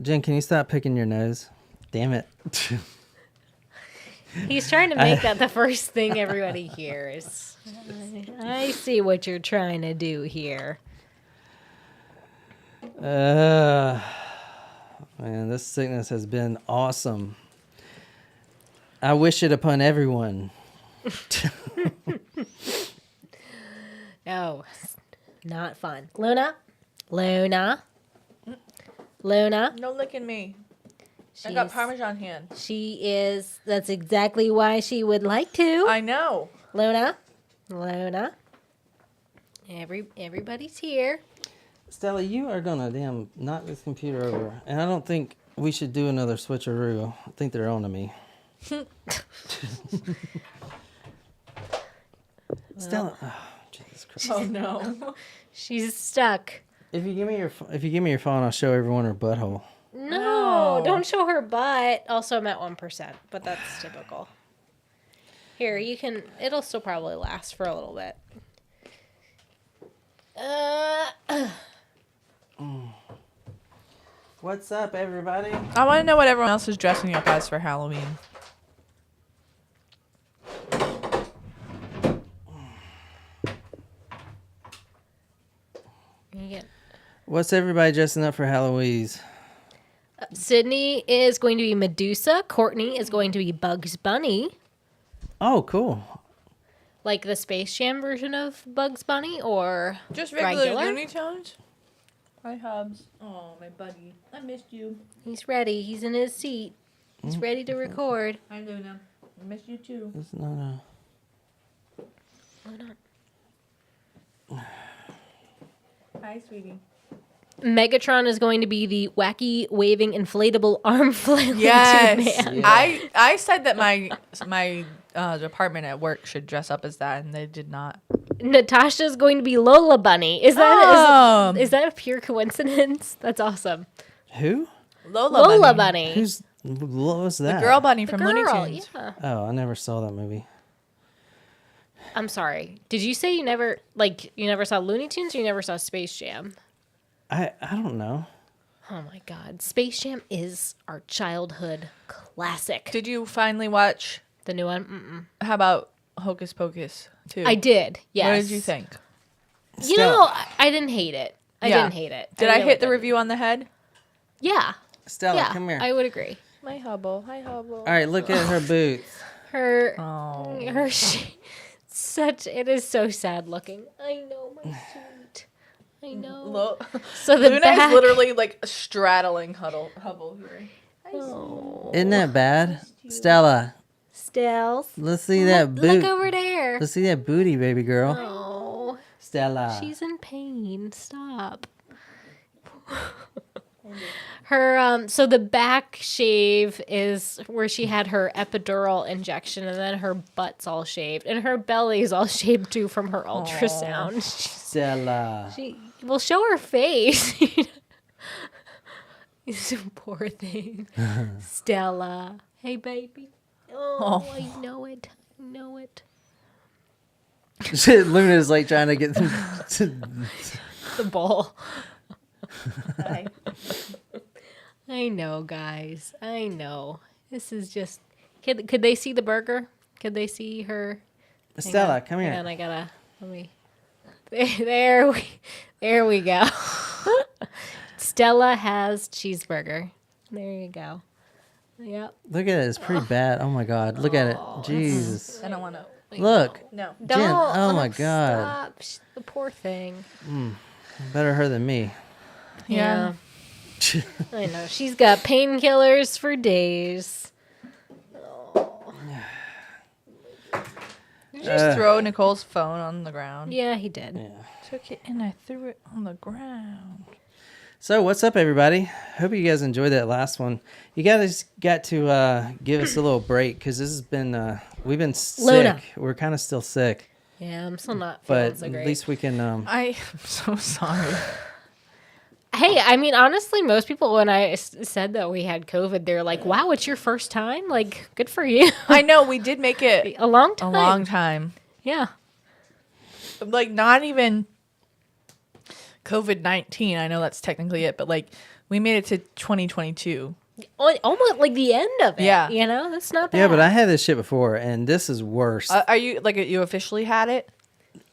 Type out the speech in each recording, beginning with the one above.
Jen, can you stop picking your nose? Damn it. He's trying to make that the first thing everybody hears. I see what you're trying to do here. Man, this sickness has been awesome. I wish it upon everyone. No, not fun. Luna? Luna? Luna? No licking me. I got Parmesan hand. She is. That's exactly why she would like to. I know. Luna? Luna? Everybody's here. Stella, you are gonna knock this computer over, and I don't think we should do another switcheroo. I think they're on to me. Stella, oh, Jesus Christ! Oh no. She's stuck. If you give me your phone, I'll show everyone her butthole. No, don't show her butt. Also, I'm at 1%, but that's typical. Here, you can. It'll still probably last for a little bit. What's up, everybody? I want to know what everyone else is dressing up as for Halloween. What's everybody dressing up for Halloween? Sydney is going to be Medusa. Courtney is going to be Bugs Bunny. Oh, cool. Like the Space Jam version of Bugs Bunny, or just regular Looney Tunes? Hi, Hubs. Oh, my buddy. I missed you. He's ready. He's in his seat. He's ready to record. Hi, Luna. I missed you too. It's not a... Why not? Hi, sweetie. Megatron is going to be the wacky waving inflatable arm flailing Yes. man. Yeah. I said that my department at work should dress up as that, and they did not. Natasha is going to be Lola Bunny. Is that is that a pure coincidence? That's awesome. Who? Lola Bunny. What was that? The girl bunny from The Looney girl, Tunes. yeah. Oh, I never saw that movie. I'm sorry. Did you say you never saw Looney Tunes or you never saw Space Jam? I don't know. Oh my God. Space Jam is our childhood classic. Did you finally watch? The new one? Mm-mm. How about Hocus Pocus 2? I did, yes. What did you think? You know, I didn't hate it. I didn't hate it. Did I really hit the didn't. review on the head? Yeah. Stella, Yeah, come here. I would agree. My hubble. Hi, hubble. All right, look at her boots. Her Oh. it is so sad looking. I know, my sweet. I know. Look. So the Luna back. is literally like straddling hubble here. Oh. Isn't that bad? Stella, Stills. let's see that boot. Look over there. Let's see that booty, baby girl. Oh, Stella. she's in pain. Stop. Her so the back shave is where she had her epidural injection, and then her butt's all shaved, and her belly's all shaved too from her ultrasound. Stella. She will show her face. You poor thing. Stella. Hey, baby. Oh, I know it. I know it. Luna's like trying to get them to... The bowl. Hi. I know, guys. I know. This is just... Could they see the burger? Could they see her? Stella, come here. And I gotta... Let me... There we go. Stella has cheeseburger. There you go. Yep. Look at it. It's pretty bad. Oh, my God. Look at it. Jesus. I don't want to. Look. No. Jen, oh, my God. Stop. The poor thing. Better her than me. Yeah. I know. She's got painkillers for days. Did you just throw Nicole's phone on the ground? Yeah, he did. Yeah. Took it and I threw it on the ground. So what's up, everybody? Hope you guys enjoyed that last one. You guys got to give us a little break because this has been we've been sick. Luna. We're kind of still sick, Yeah, I'm still not feeling but so great. at least we can. I'm so sorry. Hey, I mean, honestly, most people, when I said that we had COVID, they're like, wow, it's your first time? Like, good for you. I know we did make it A long time. a long time. Yeah. Like not even COVID-19. I know that's technically it, but like We made it to 2022. Almost like the end of it. Yeah. You know, that's not bad. Yeah, but I had this shit before, and this is worse. Are you like you officially had it?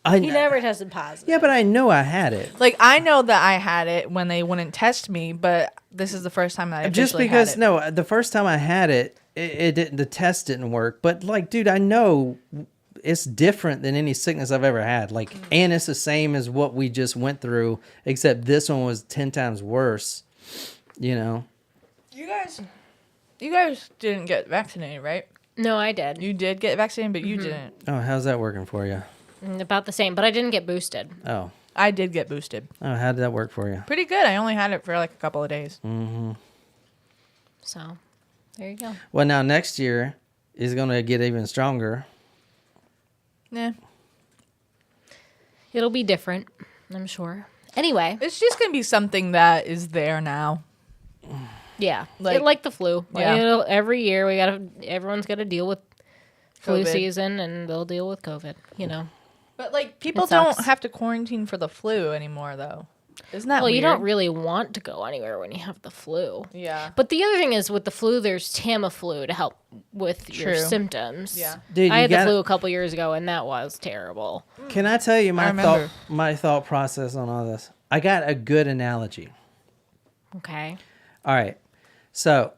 I He never tested positive. Yeah, but I know I had it. Like I know that I had it when they wouldn't test me, but this is the first time that I Just officially because had it. no, the first time I had it, it didn't. The test didn't work. But like, dude, I know it's different than any sickness I've ever had. Like, and it's the same as what we just went through, except this one was 10 times worse. You know. You guys didn't get vaccinated, right? No, I did. You did get vaccinated, but you didn't. Oh, how's that working for you? About the same, but I didn't get boosted. Oh, I did get boosted. how did that work for you? Pretty good. I only had it for like a couple of days. So, there you go. Well, now next year is going to get even stronger. Nah. It'll be different, I'm sure. Anyway, It's just going to be something that is there now. yeah, Like- like the flu. Yeah. Every year everyone's got to deal with flu COVID. season, and they'll deal with COVID. You know. But like people It sucks. don't have to quarantine for the flu anymore, though. Isn't that Well, weird? you don't really want to go anywhere when you have the flu. Yeah. But the other thing is, with the flu, there's Tamiflu to help with your True. symptoms. Yeah. Dude, I you had the gotta- flu a couple years ago, and that was terrible. Can I tell you my remember. thought process on all this? I got a good analogy. Okay. All right. So,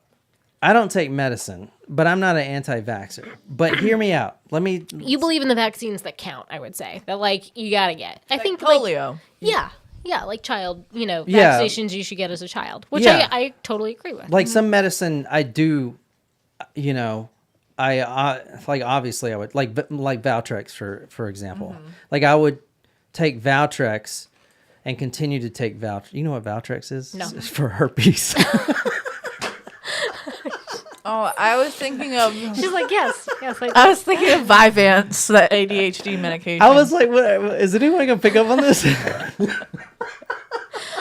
I don't take medicine, but I'm not an anti-vaxxer. But hear me out. You believe in the vaccines that count, I would say. That, like, you got to get. I think, like, polio. yeah. Yeah, like child, Yeah. vaccinations you should get as a child, which Yeah. I totally agree with. like some medicine I do, you know, I like obviously I would like Valtrex for example. Like I would take Valtrex and continue to take Valtrex. You know what Valtrex is? No. It's for herpes. Oh, I was thinking of She's like, yes. I was thinking of Vyvanse, the ADHD medication. I was like, what, is anyone gonna pick up on this?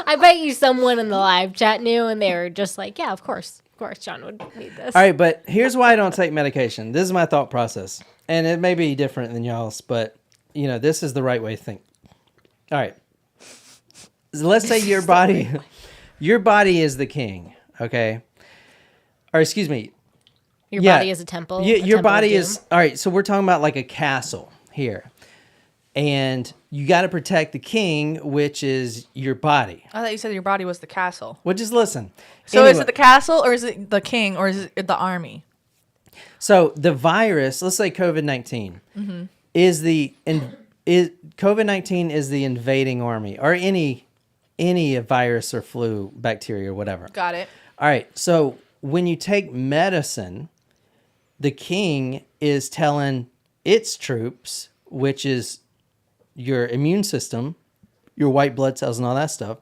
I bet you someone in the live chat knew, and they were just like, yeah, of course, John would need this. All right, but here's why I don't take medication. This is my thought process, and it may be different than y'all's, but you know, this is the right way to think. All right, so let's say your body is the king, okay? Or excuse me, Your yeah, body is a temple. Your a temple body of is doom. all right. So we're talking about like a castle here, and you got to protect the king, which is your body. I thought you said your body was the castle. Well, just listen. So is Anyway, it the castle or is it the king or is it the army? So the virus, let's say COVID-19, is COVID-19 is the invading army, or any virus or flu, bacteria, or whatever. Got it. All right. So when you take medicine, the king is telling its troops, which is your immune system, your white blood cells and all that stuff,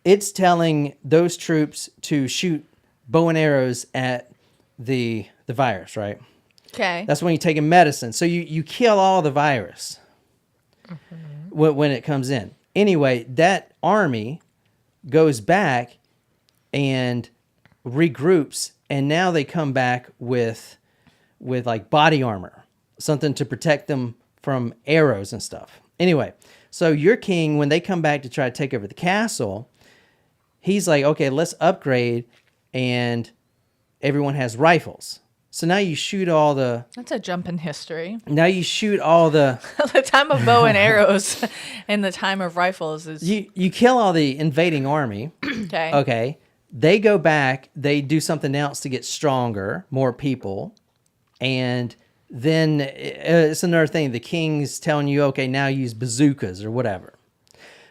it's telling those troops to shoot bow and arrows at the virus, right? Okay. That's when you take a medicine. So you kill all the virus when it comes in. Anyway, that army goes back and regroups, and now they come back with like body armor, something to protect them from arrows and stuff. Anyway, so your king, when they come back to try to take over the castle, he's like, okay, let's upgrade, and everyone has rifles. So now you shoot all the... That's a jump in history. Now you shoot all the... The time of bow and arrows and the time of rifles is... You kill all the invading army. Okay. Okay. They go back. They do something else to get stronger, more people. And then it's another thing. The king's telling you, okay, now use bazookas or whatever.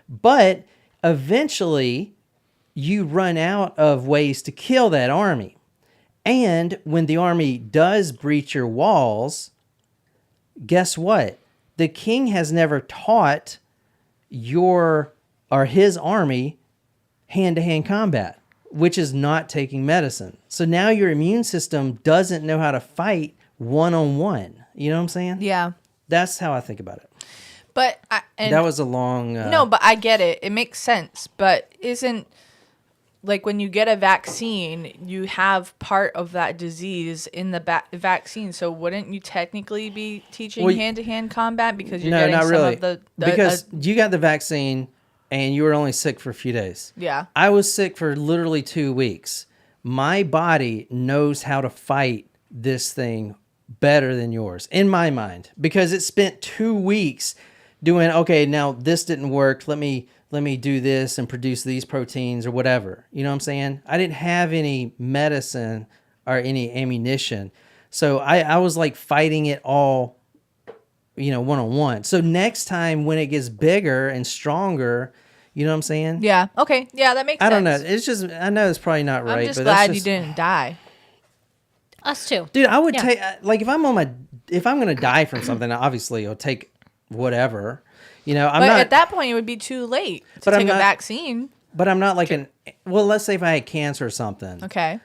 But eventually you run out of ways to kill that army. And when the army does breach your walls, guess what? The king has never taught his army hand-to-hand combat, which is not taking medicine. So now your immune system doesn't know how to fight one-on-one. You know what I'm saying? Yeah. That's how I think about it. But That was a long... no, but I get it. It makes sense. But isn't... Like when you get a vaccine, you have part of that disease in the vaccine. So wouldn't you technically be teaching hand-to-hand combat because you're getting not some really. of the because you got the vaccine and you were only sick for a few days. Yeah. I was sick for literally 2 weeks. My body knows how to fight this thing better than yours, in my mind, because it spent 2 weeks doing, okay, now this didn't work. Let me do this and produce these proteins or whatever. You know what I'm saying? I didn't have any medicine or any ammunition. So I was like fighting it all, one-on-one. So next time when it gets bigger and stronger, you know what I'm saying? Yeah. Okay. Yeah, that makes sense. I don't know. It's just, I know it's probably not right. I'm just but glad that's you didn't die. Us too. Dude, I would take, like, if I'm going to die from something, obviously I'll take whatever. I'm But not, at that point, it would be too late to But I'm take a not- vaccine. but I'm not like let's say if I had cancer or something. Okay.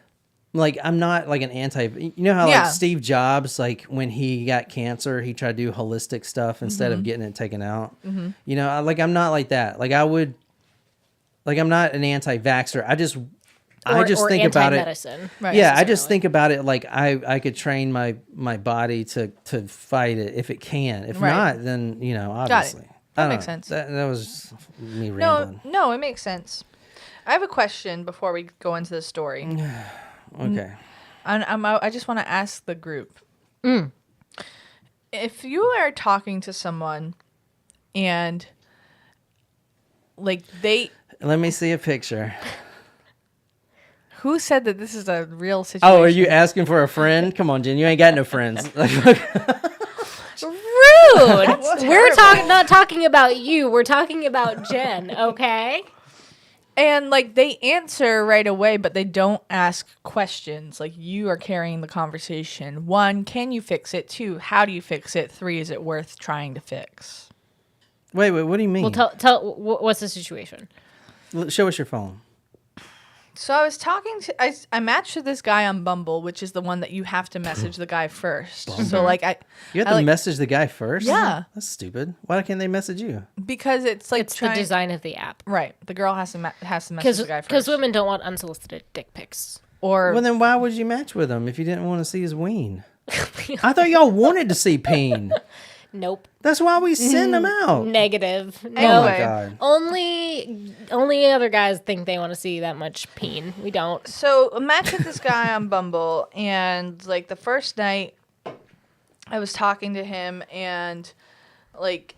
Like, I'm not like an you know how Yeah. like Steve Jobs, like when he got cancer, he tried to do holistic stuff instead of getting it taken out. I'm not like that. Like I'm not an anti-vaxxer. I just think about it. Medicine. Right. Yeah, I just think about it like I could train my body to fight it if it can. If Right. not, then obviously. That I don't makes know. sense. That was me No, rambling. no, it makes sense. I have a question before we go into the story. Okay. I just want to ask the group. If you are talking to someone and like Let me see a picture. who said that this is a real situation? Oh, are you asking for a friend? Come on, Jen. You ain't got no friends. Rude. We're not talking about you. We're talking about Jen. Okay. And like they answer right away, but they don't ask questions. Like you are carrying the conversation. 1, can you fix it? 2, how do you fix it? 3, is it worth trying to fix? Wait. What do you mean? Well, tell what's the situation? Show us your phone. So I was talking to I matched with this guy on Bumble, which is the one that you have to message the guy first. So like You have I to like- message the guy first? Yeah. That's stupid. Why can't they message you? because it's like It's the design of the app. right. The girl has to message the guy first. Because women don't want unsolicited dick pics. or Well, then why would you match with him if you didn't want to see his ween? I thought y'all wanted to see peen. Nope. That's why we send them out. Negative. Oh No. my God. Only other guys think they want to see that much peen. We don't. So I matched with this guy on Bumble, and like the first night, I was talking to him, and like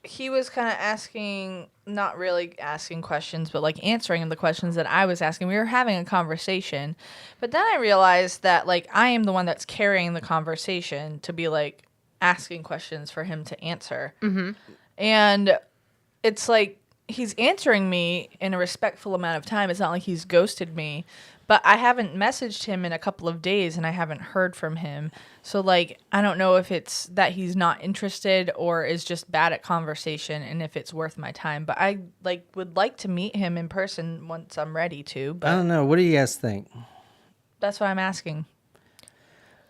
he was kind of not really asking questions, but like answering the questions that I was asking. We were having a conversation, but then I realized that like I am the one that's carrying the conversation to be like asking questions for him to answer. Mm-hmm. And it's like he's answering me in a respectful amount of time. It's not like he's ghosted me, but I haven't messaged him in a couple of days and I haven't heard from him. So like, I don't know if it's that he's not interested or is just bad at conversation and if it's worth my time, but I like would like to meet him in person once I'm ready to, I but don't know. What do you guys think? that's what I'm asking.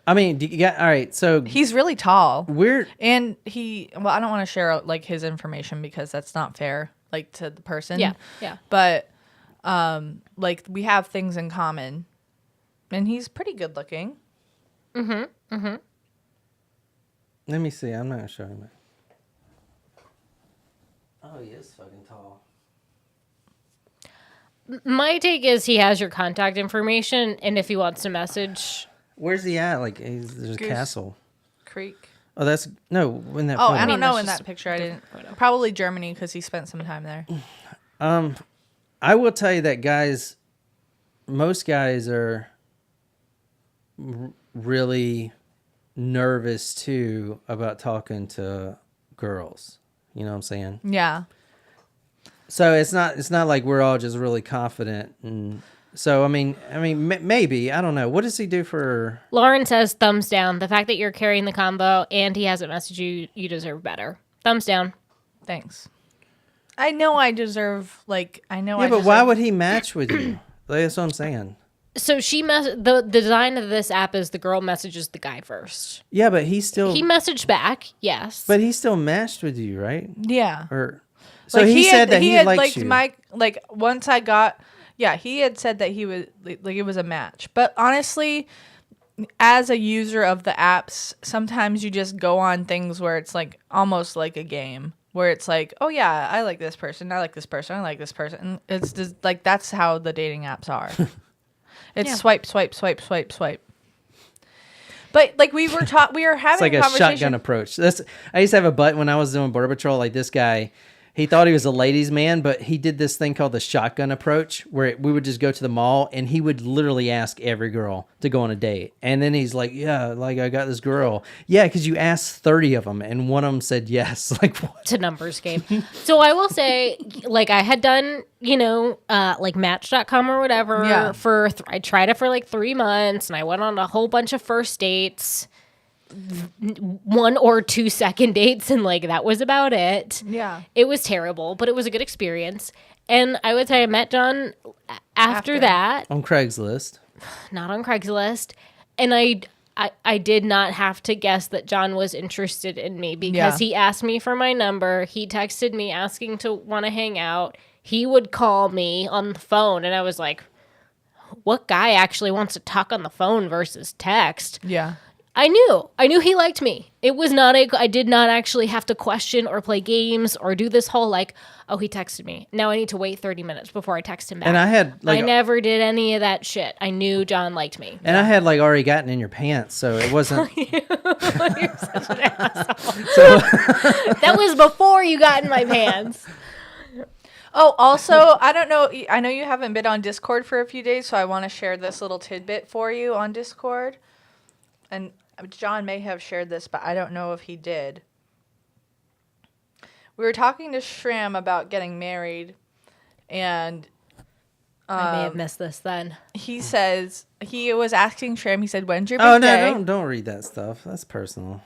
I mean, all right, so He's really tall. I don't want to share like his information because that's not fair, like to the person. Yeah. But like we have things in common, and he's pretty good looking. let me see. I'm not going to show him it. Oh, he is fucking tall. My take is he has your contact information, and if he wants to message, Where's he at? Like, there's a Goose castle. Creek. Oh, that's no. In that Oh, photo. I don't know that's in just that a picture. I didn't. different photo. Probably Germany because he spent some time there. I will tell you that most guys are really nervous too about talking to girls. You know what I'm saying? Yeah. So it's not like we're all just really confident. And so I mean, maybe I don't know. What does he do for? Lauren says thumbs down. The fact that you're carrying the combo and he hasn't messaged you, you deserve better. Thumbs down. Thanks. I know I deserve Yeah, but why would he match with you? Like, that's what I'm saying. So the design of this app is the girl messages the guy first. Yeah, but he messaged back, yes. But he still matched with you, right? Yeah. Or so he said that he had likes liked you. once I got he had said that he was like it was a match. But honestly, as a user of the apps, sometimes you just go on things where it's like almost like a game. where it's like, oh yeah, I like this person, I like this person, I like this person. It's just like that's how the dating apps are. It's swipe, swipe, swipe, swipe, swipe. But like we were having It's like a a conversation. shotgun approach. I used to have a butt when I was doing Border Patrol. Like this guy, he thought he was a ladies' man, but he did this thing called the shotgun approach, where we would just go to the mall and he would literally ask every girl to go on a date. And then he's like, yeah, like I got this girl. Yeah, because you asked 30 of them and one of them said yes. Like what? It's a numbers game. So I will say, like I had done, like Match.com or whatever. Yeah. I tried it for like 3 months, and I went on a whole bunch of first dates, 1 or 2 second dates, and like that was about it. Yeah. It was terrible, but it was a good experience. And I would say I met John after that, On Craigslist. not on Craigslist, and I did not have to guess that John was interested in me because he asked me for my number. He texted me asking to want to hang out. He would call me on the phone, and I was like, what guy actually wants to talk on the phone versus text? Yeah. I knew he liked me. It was not I did not actually have to question or play games or do this whole like, oh, he texted me. Now I need to wait 30 minutes before I text him back. And I had like I never did any of that shit. I knew John liked me. And I had like already gotten in your pants, so it wasn't. You're such an asshole. That was before you got in my pants. Oh, also, I don't know. I know you haven't been on Discord for a few days, so I want to share this little tidbit for you on Discord. And John may have shared this, but I don't know if he did. We were talking to Shram about getting married, and I may have missed this then. he says he was asking Shram. He said, "When's your Oh birthday?" no! Don't read that stuff. That's personal.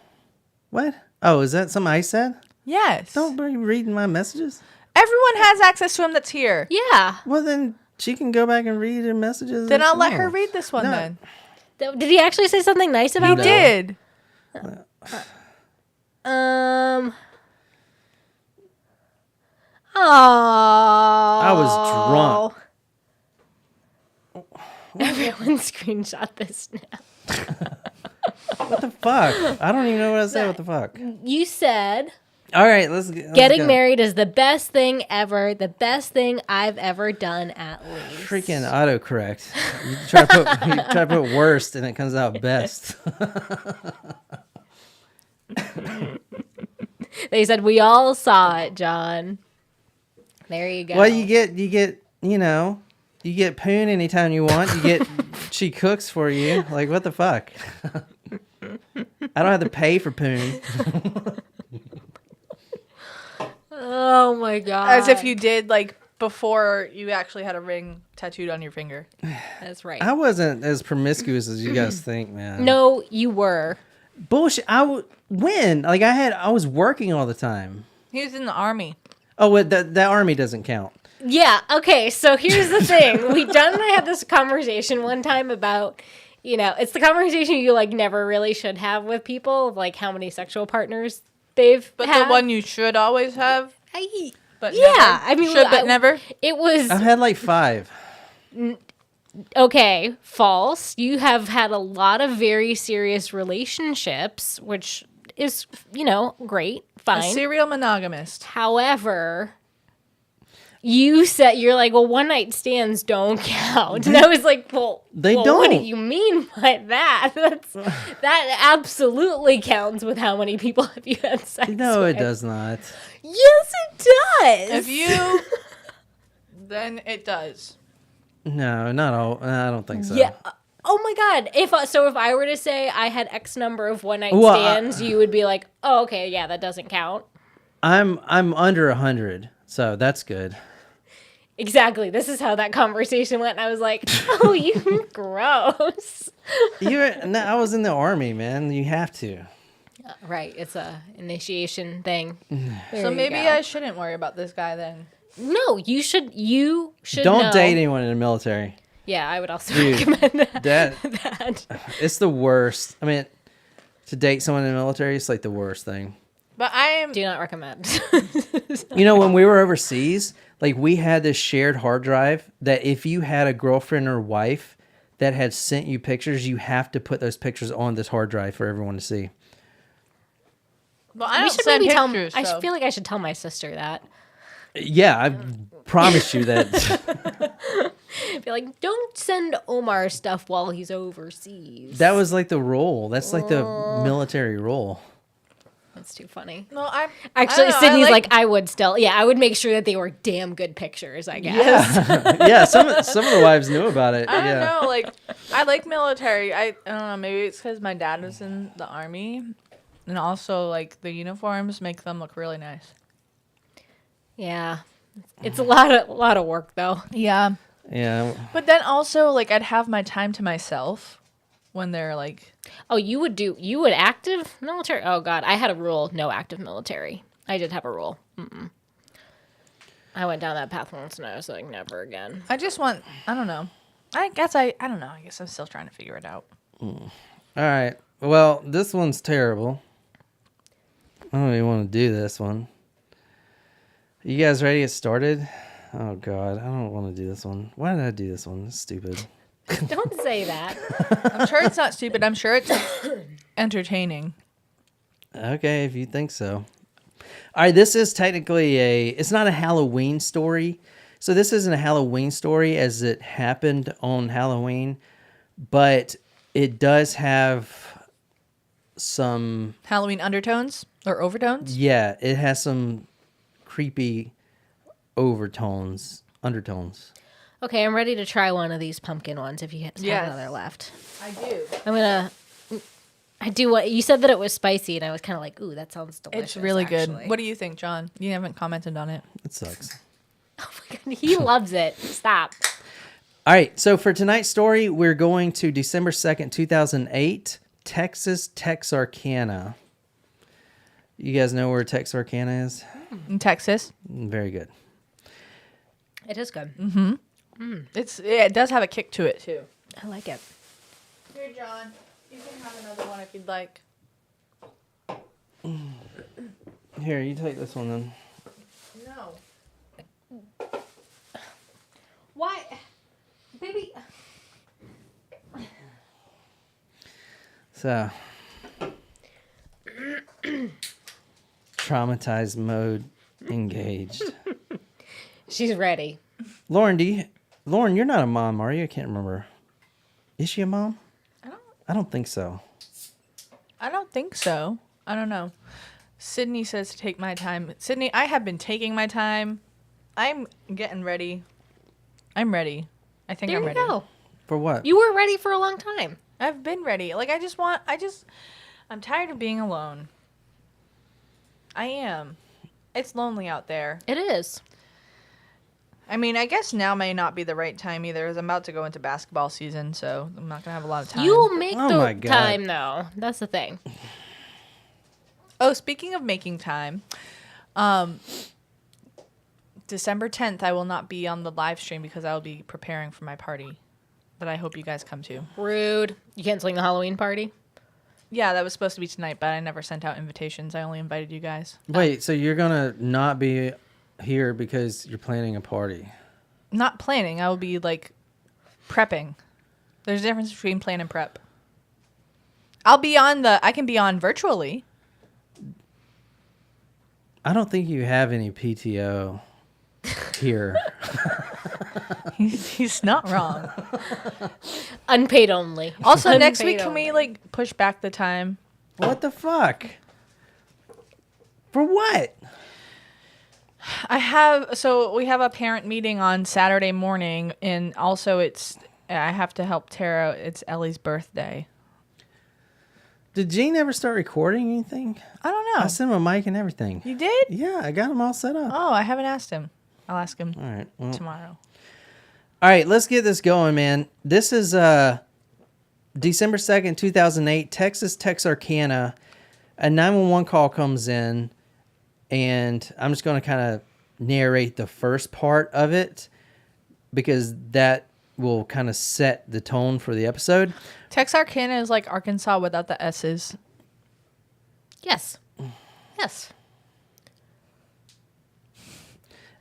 What? Oh, is that something I said? Yes. Don't be reading my messages. Everyone has access to him that's here. Yeah. Well, then she can go back and read her messages. Then if I'll she let her wants. read this one No. then. Did he actually say something nice about He me? did. Oh. I was drunk. Everyone screenshot this now. What the fuck? I don't even know what I said. What the fuck? You said All right, let's go. getting married is the best thing ever. The best thing I've ever done, at least. Freaking autocorrect. You try to put worst and it comes out best. They said we all saw it, John. There you go. Well, you get you get poon anytime you want. You get she cooks for you. Like what the fuck? I don't have to pay for poon. Oh my god. As if you did like before you actually had a ring tattooed on your finger. That's right. I wasn't as promiscuous as you guys think, man. No, you were. Bullshit. When? Like I was working all the time. He was in the army. Oh, well, that army doesn't count. Yeah, okay, so here's the thing. John and I had this conversation one time about, it's the conversation you, like, never really should have with people, of, like, how many sexual partners they've But had. the one you should always have. But yeah, never. I mean... Should, but never. It was... I've had like 5. Okay, false. You have had a lot of very serious relationships, which is, great, A fine. serial monogamist. However, you're like, well, one night stands don't count. And I was like, well, They What do don't. you mean by that? That absolutely counts with how many people have you had sex No, with. it does not. Yes, it does. If you, then it does. No, not all. I don't think so. Yeah. Oh my God. If I were to say I had X number of one night Well, stands, you would be like, oh, okay, yeah, that doesn't count. I'm under 100, so that's good. Exactly. This is how that conversation went. And I was like, oh, you gross. I was in the army, man. You have to. Right. It's a initiation thing. So maybe I shouldn't worry about this guy then. No, you should Don't know. date anyone in the military. Yeah, I would also Dude, recommend that. That it's the worst. I mean, to date someone in the military, it's like the worst thing. But I am. Do not recommend. When we were overseas, like we had this shared hard drive that if you had a girlfriend or wife that had sent you pictures, you have to put those pictures on this hard drive for everyone to see. Well, I We don't should send maybe tell. pictures. I so. feel like I should tell my sister that. Yeah, I promise you that. Be like, don't send Omar stuff while he's overseas. That was like the rule. That's like the military rule. That's too funny. No, I Actually, don't know, Sydney's like, I would still. Yeah, I would make sure that they were damn good pictures, I guess. Yeah, yeah. Some of the wives knew about it. I don't Yeah. know. Like, I like military. I don't know. Maybe it's because my dad was in the army, and also like the uniforms make them look really nice. Yeah. It's a lot of work though. Yeah. Yeah. But then also like I'd have my time to myself when they're like. Oh, you would active military? Oh God, I had a rule: no active military. I did have a rule. I went down that path once, and I was like, never again. I just want. I don't know. I don't know. I guess I'm still trying to figure it out. All right. Well, this one's terrible. I don't even want to do this one. You guys ready to get started? Oh God, I don't want to do this one. Why did I do this one? It's stupid. Don't say that. I'm sure it's not stupid. I'm sure it's entertaining. Okay, if you think so. All right, this is technically it's not a Halloween story. So this isn't a Halloween story as it happened on Halloween, but it does have some... Halloween undertones or overtones? Yeah, it has some creepy undertones. Okay, I'm ready to try one of these pumpkin ones. If you have Yes. another left, I do. I do what you said that it was spicy, and I was kind of like, ooh, that sounds delicious. It's really actually. good. What do you think, John? You haven't commented on it. It sucks. Oh my God, he loves it. Stop. All right, so for tonight's story, we're going to December 2nd, 2008, Texas, Texarkana. You guys know where Texarkana is? In Texas. Very good. It is good. It does have a kick to it too. I like it. Here, John. You can have another one if you'd like. Here, you take this one then. No. Why, baby? So, traumatized mode engaged. She's ready. Lauren, you're not a mom, are you? I can't remember. Is she a mom? I don't think so. I don't think so. I don't know. Sydney says to take my time. Sydney, I have been taking my time. I'm getting ready. I'm ready. I think There I'm you ready. go. For what? You were ready for a long time. I've been ready. Like I'm tired of being alone. I am. It's lonely out there. It is. I mean, I guess now may not be the right time either, as I'm about to go into basketball season, so I'm not gonna have a lot of time. You'll make Oh my the God. time though. That's the thing. Oh, speaking of making time, December 10th, I will not be on the live stream because I will be preparing for my party that I hope you guys come to. Rude. You canceling the Halloween party? Yeah, that was supposed to be tonight, but I never sent out invitations. I only invited you guys. Wait, so you're gonna not be here because you're planning a party? Not planning. I will be like prepping. There's a difference between plan and prep. I can be on virtually. I don't think you have any PTO here. He's not wrong. Unpaid only. Also, next week, Unpaid can we only. like push back the time? What the fuck? For what? We have a parent meeting on Saturday morning, and also I have to help Tara. It's Ellie's birthday. Did Gene ever start recording anything? I don't know. I sent him a mic and everything. You did? Yeah, I got him all set up. Oh, I haven't asked him. I'll ask him All right. Well, tomorrow. all right, let's get this going, man. This is December 2nd, 2008, Texas, Texarkana. A 911 call comes in, and I'm just going to kind of narrate the first part of it because that will kind of set the tone for the episode. Texarkana is like Arkansas without the S's. Yes. Yes.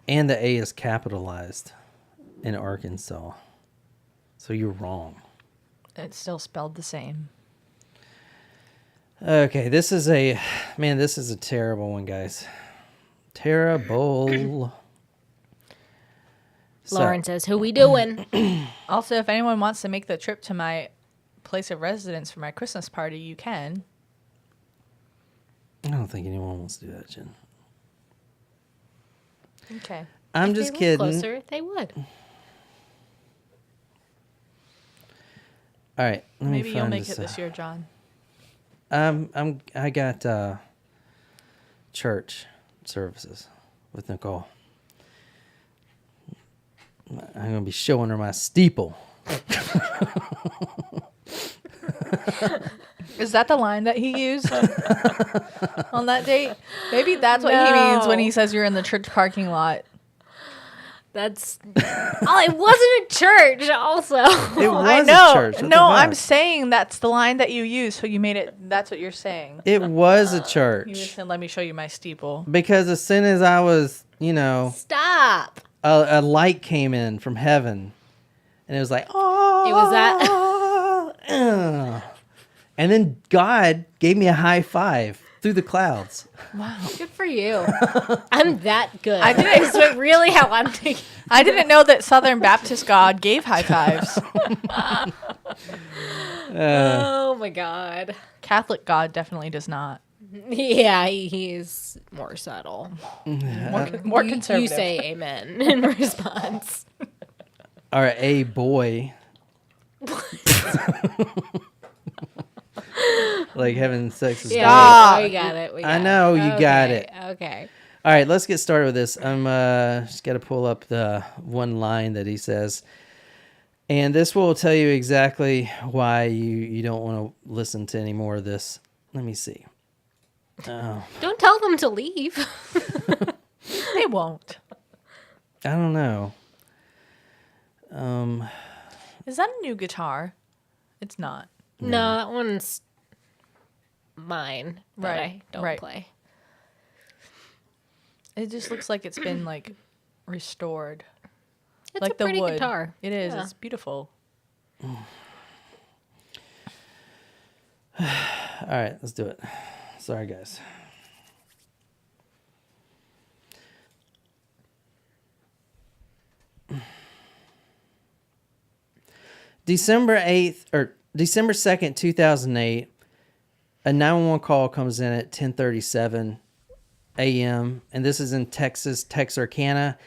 And the A is capitalized in Arkansas. So you're wrong. It's still spelled the same. Okay, this is a terrible one, guys. Terrible. Lauren says, "Who we doing?" Also, if anyone wants to make the trip to my place of residence for my Christmas party, you can. I don't think anyone wants to do that, Jen. Okay. I'm If just they kidding. lived closer, they would. All right, let Maybe me you'll find make it this year, John. I got church services with Nicole. I'm gonna be showing her my steeple. Is that the line that he used on that date? Maybe that's what he means when he says you're in the church parking lot. That's. Oh, it wasn't a church. Also, It was I know. a church. What the No, I'm fuck? saying that's the line that you used, so you made it. That's what you're saying. It was a You church just said, "Let me show you my steeple." because as soon as I was, stop. a light came in from heaven, and it was like, oh, It was that. And then God gave me a high five through the clouds. Wow. Good for you. I'm that good. I didn't- Is what really how I'm thinking. I didn't know that Southern Baptist God gave high fives. Oh my God. Catholic God definitely does not. Yeah, he's more subtle. More conservative. You say amen in response. All right, a boy. Like having sex with Yeah, dogs. we got it. I know, you got it. Okay. All right, let's get started with this. I'm just got to pull up the one line that he says. And this will tell you exactly why you don't want to listen to any more of this. Let me see. Oh, Don't tell them to leave. They won't. I don't know. Is that a new guitar? It's not. No, that one's mine. That Right, I don't right. play. It just looks like it's been like restored. It's Like a pretty the wood. guitar. It is. Yeah. It's beautiful. All right, let's do it. Sorry, guys. December 2nd, 2008, a 911 call comes in at 10:37 a.m. and this is in Texas, Texarkana.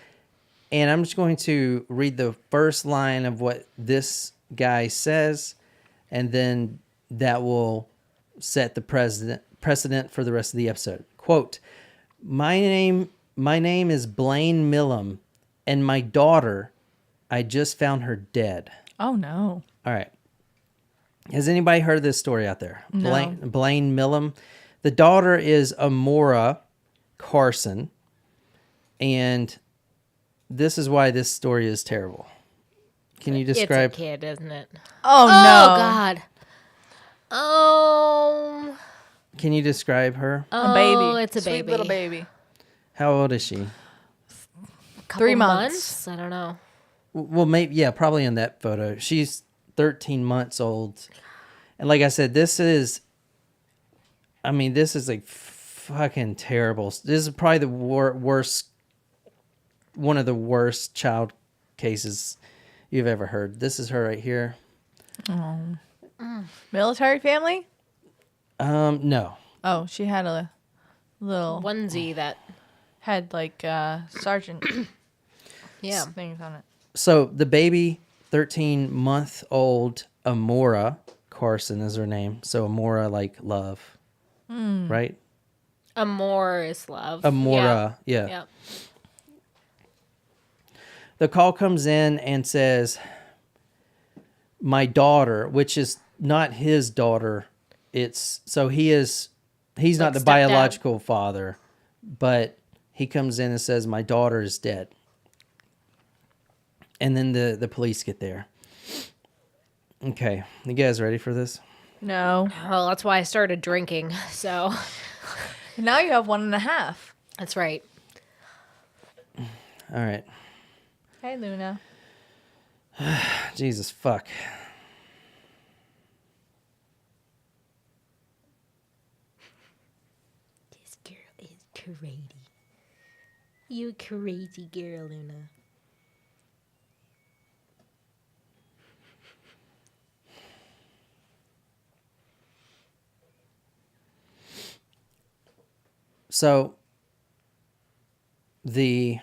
And I'm just going to read the first line of what this guy says, and then that will set the precedent for the rest of the episode. Quote, my name is Blaine Millam, and my daughter, I just found her dead. Oh no. All right. Has anybody heard this story out there? No. Blaine Millam. The daughter is Amora Carson, and this is why this story is terrible. Can you describe? It's a kid, isn't it? Oh, Oh no. God. Oh. Can you describe her? A baby. It's a Sweet baby. little baby. How old is she? Couple 3 months. I don't know. Well, maybe, yeah, probably in that photo. She's 13 months old. And like I said, this is like fucking terrible. This is probably the worst, one of the worst child cases you've ever heard. This is her right here. Military family? No. Oh, she had a little Onesie that. had like sergeant Yeah. things on it. So the baby, 13-month-old Amora Carson is her name. So Amora, like love, right? Amor is love. Amora, yeah. Yeah. The call comes in and says, my daughter, which is not his daughter. He's not the stepdad. biological father, but he comes in and says, my daughter is dead. And then the police get there. Okay. You guys ready for this? No. Well, that's why I started drinking. So Now you have 1.5. that's right. All right. Hey, Luna. Jesus, fuck. crazy. You crazy girl, Luna. So the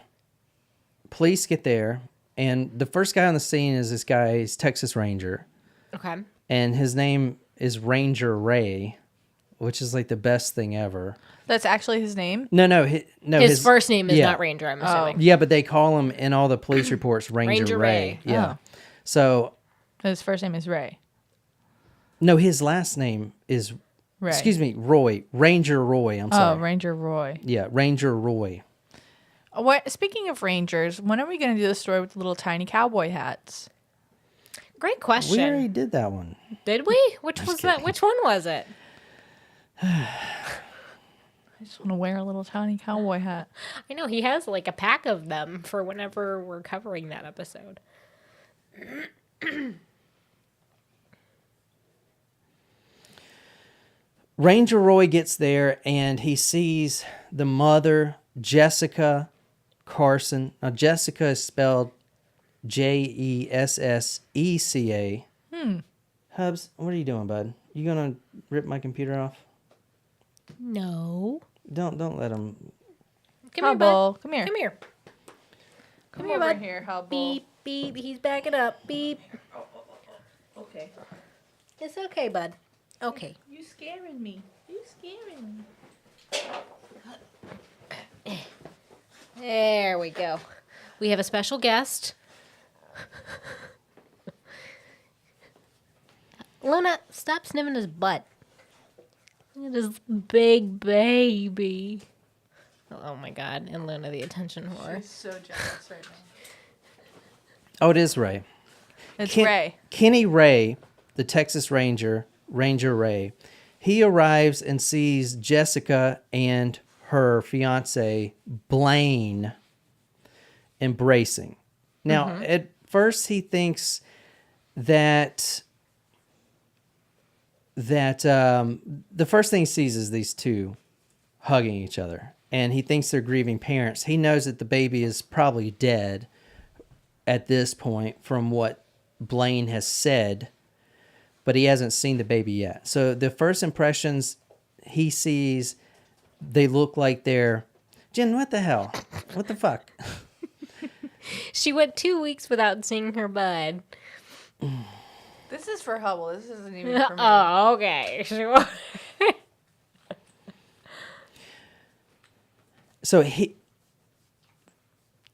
police get there, and the first guy on the scene is this guy's Texas Ranger. Okay. And his name is Ranger Ray, which is like the best thing ever. That's actually his name? No, his first name is not Ranger, I'm assuming. Yeah, but they call him in all the police reports Ranger Ray. Yeah. Oh. So His first name is Ray. no, his last name is Ray. Excuse me, Roy. Ranger Roy. I'm sorry. Oh, Ranger Roy. Yeah, Ranger Roy. What? Speaking of Rangers, when are we going to do the story with the little tiny cowboy hats? Great question. We already did that one. Did we? Which was that? Which one was it? I just want to wear a little tiny cowboy hat. I know he has like a pack of them for whenever we're covering that episode. Ranger Roy gets there and he sees the mother, Jessica Carson. Now, Jessica is spelled Jessecca. Hubs, what are you doing, bud? You gonna rip my computer off? No. Don't let him. Come here, Hubble, bud. come here. Come here. Come here, over bud. here, Hubble. Beep, beep. He's backing up. Beep. Okay. It's okay, bud. Okay. You scaring me. You scaring me. There we go. We have a special guest. Luna, stop sniffing his butt. Look at this big baby. Oh my god. And Luna, the attention whore. She's so jealous right now. Oh, it is Ray. It's Ray. Kenny Ray, the Texas Ranger, Ranger Ray. He arrives and sees Jessica and her fiance Blaine embracing. Now, at first he thinks that the first thing he sees is these two hugging each other, and he thinks they're grieving parents. He knows that the baby is probably dead at this point from what Blaine has said, but he hasn't seen the baby yet. So the first impressions he sees, they look like they're... Jen, what the hell? What the fuck? She went 2 weeks without seeing her bud. This is for Hubble. This isn't even for me. Oh, okay. Sure. So he...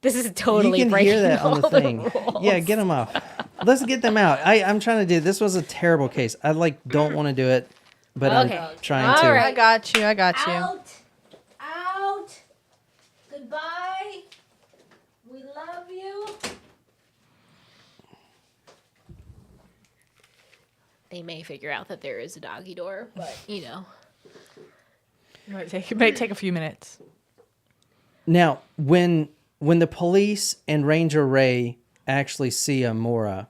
This is totally you can breaking hear that on the all the thing. rules. Yeah, get them off. Let's get them out. I'm trying to do... This was a terrible case. I don't want to do it, but Okay. I'm trying All to. right. I got you. I got you. Out. Goodbye. We love you. They may figure out that there is a doggy door, but you know. It might take a few minutes. Now, when the police and Ranger Ray actually see Amora,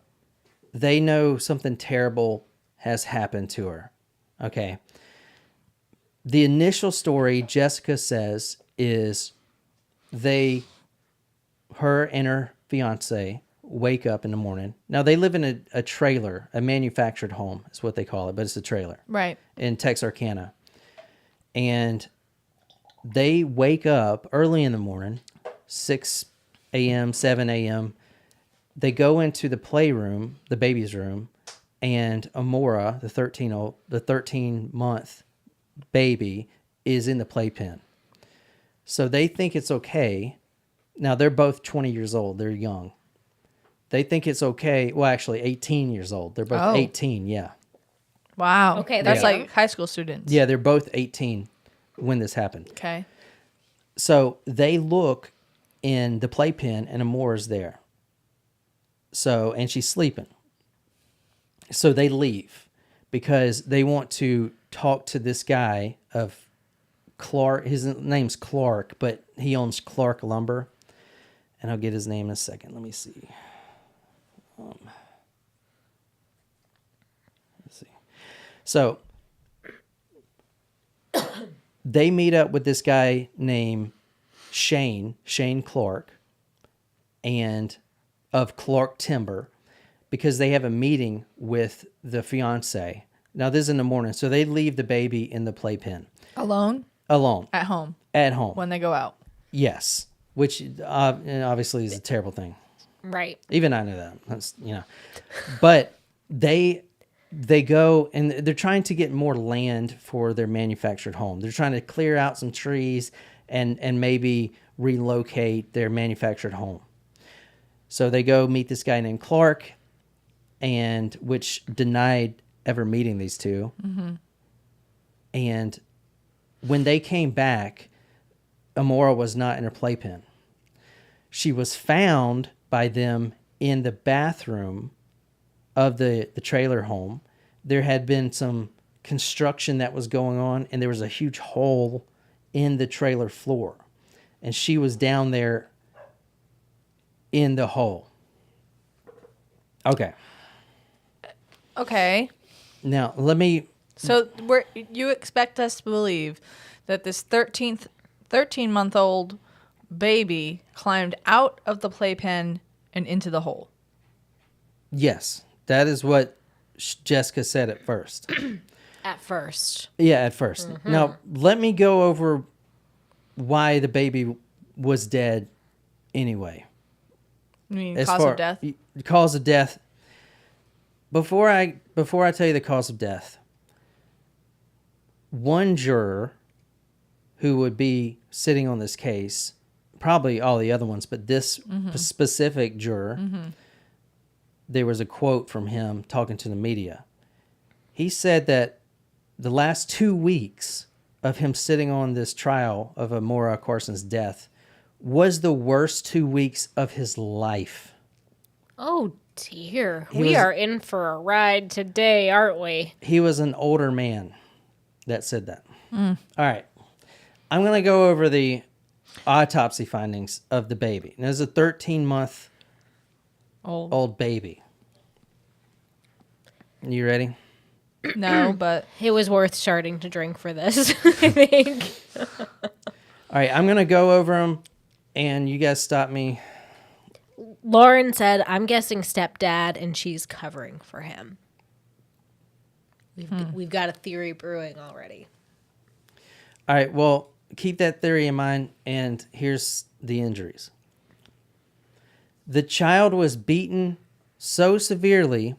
they know something terrible has happened to her. Okay. The initial story, Jessica says, is her and her fiance wake up in the morning. Now, they live in a trailer, a manufactured home is what they call it, but it's a trailer. Right. In Texarkana. And they wake up early in the morning, 6 a.m., 7 a.m. They go into the playroom, the baby's room, and Amora, the 13-month baby, is in the playpen. So they think it's okay. Now, they're both 20 years old. They're young. They think it's okay. Well, actually, 18 years old. They're both 18, yeah. Wow. Okay, That's there you like high school students. Yeah, they're both 18 when this happened. Okay. So they look in the playpen, and Amora's there. So, and she's sleeping. So they leave because they want to talk to this guy of Clark. His name's Clark, but he owns Clark Lumber. And I'll get his name in a second. Let me see. Let's see. So they meet up with this guy named Shane Clark, and of Clark Timber, because they have a meeting with the fiance. Now, this is in the morning, so they leave the baby in the playpen. Alone? Alone. At home. At home. When they go out. Yes, which obviously is a terrible thing. Right. Even I know that. That's, But they go and they're trying to get more land for their manufactured home. They're trying to clear out some trees and maybe relocate their manufactured home. So they go meet this guy named Clark, and which denied ever meeting these two. Mm-hmm. And when they came back, Amora was not in her playpen. She was found by them in the bathroom of the trailer home. There had been some construction that was going on, and there was a huge hole in the trailer floor. And she was down there in the hole. Okay. Okay. Now, let me... So you expect us to believe that this 13-month-old baby climbed out of the playpen and into the hole? Yes. That is what Jessica said at first. At first. Yeah, at first. Mm-hmm. Now, let me go over why the baby was dead anyway. You mean cause of death? Cause of death. Before I tell you the cause of death, one juror who would be sitting on this case, probably all the other ones, but this specific juror, there was a quote from him talking to the media. He said that the last 2 weeks of him sitting on this trial of Amora Carson's death was the worst 2 weeks of his life. Oh, dear. We are in for a ride today, aren't we? He was an older man that said that. All right. I'm going to go over the autopsy findings of the baby. And there's a 13-month-old baby. You ready? No, but... It was worth starting to drink for this, I think. All right, I'm going to go over them, and you guys stop me. Lauren said, I'm guessing stepdad, and she's covering for him. We've got a theory brewing already. All right, well, keep that theory in mind, and here's the injuries. The child was beaten so severely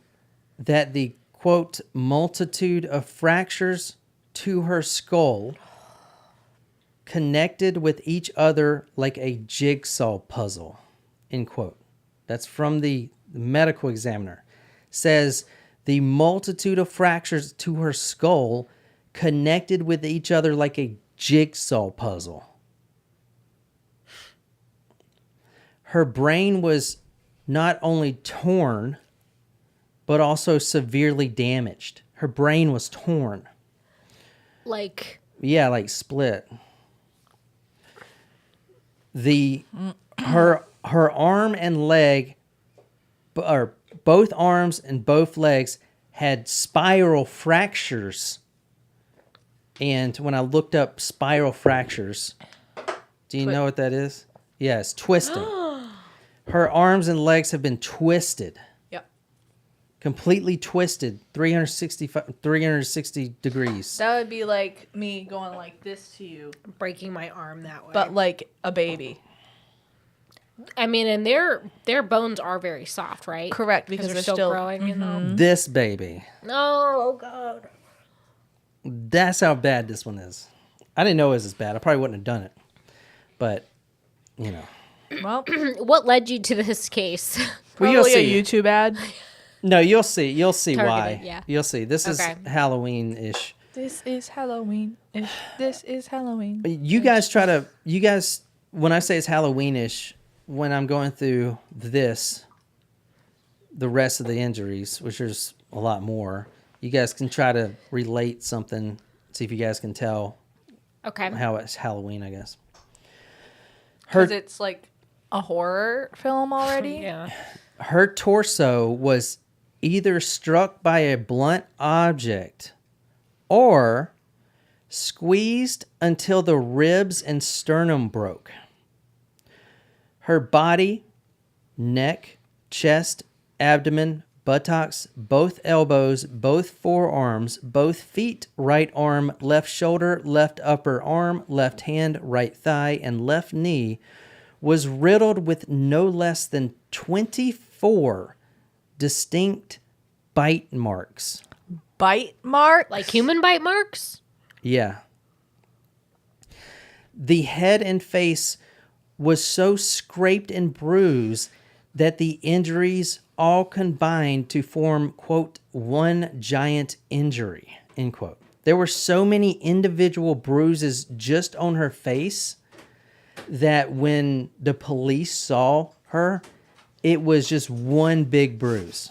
that the, quote, multitude of fractures to her skull connected with each other like a jigsaw puzzle, end quote. That's from the medical examiner. Says the multitude of fractures to her skull connected with each other like a jigsaw puzzle. Her brain was not only torn, but also severely damaged. Her brain was torn. Like? Yeah, like split. Her arm and leg, or both arms and both legs, had spiral fractures. And when I looked up spiral fractures, do you know what that is? Yes, twisting. Her arms and legs have been twisted. Yep. Completely twisted, 360 degrees. That would be like me going like this to you. Breaking my arm that way. But like a baby. I mean, and their bones are very soft, right? Correct, because they're still growing. You know? This baby. Oh, God. That's how bad this one is. I didn't know it was as bad. I probably wouldn't have done it. But, you know. Well, what led you to this case? Probably a YouTube ad. No, you'll see. You'll see Targeted, why. Yeah. You'll see. This is Halloween-ish. This is Halloween-ish. This is Halloween. You guys, when I say it's Halloween-ish, when I'm going through the rest of the injuries, which there's a lot more, you guys can try to relate something, see if you guys can tell how it's Halloween, I guess. Because it's like a horror film already? Yeah. Her torso was either struck by a blunt object or squeezed until the ribs and sternum broke. Her body, neck, chest, abdomen, buttocks, both elbows, both forearms, both feet, right arm, left shoulder, left upper arm, left hand, right thigh, and left knee was riddled with no less than 24 distinct bite marks. Bite marks? Like human bite marks? Yeah. The head and face was so scraped and bruised that the injuries all combined to form, quote, one giant injury, end quote. There were so many individual bruises just on her face that when the police saw her, it was just one big bruise.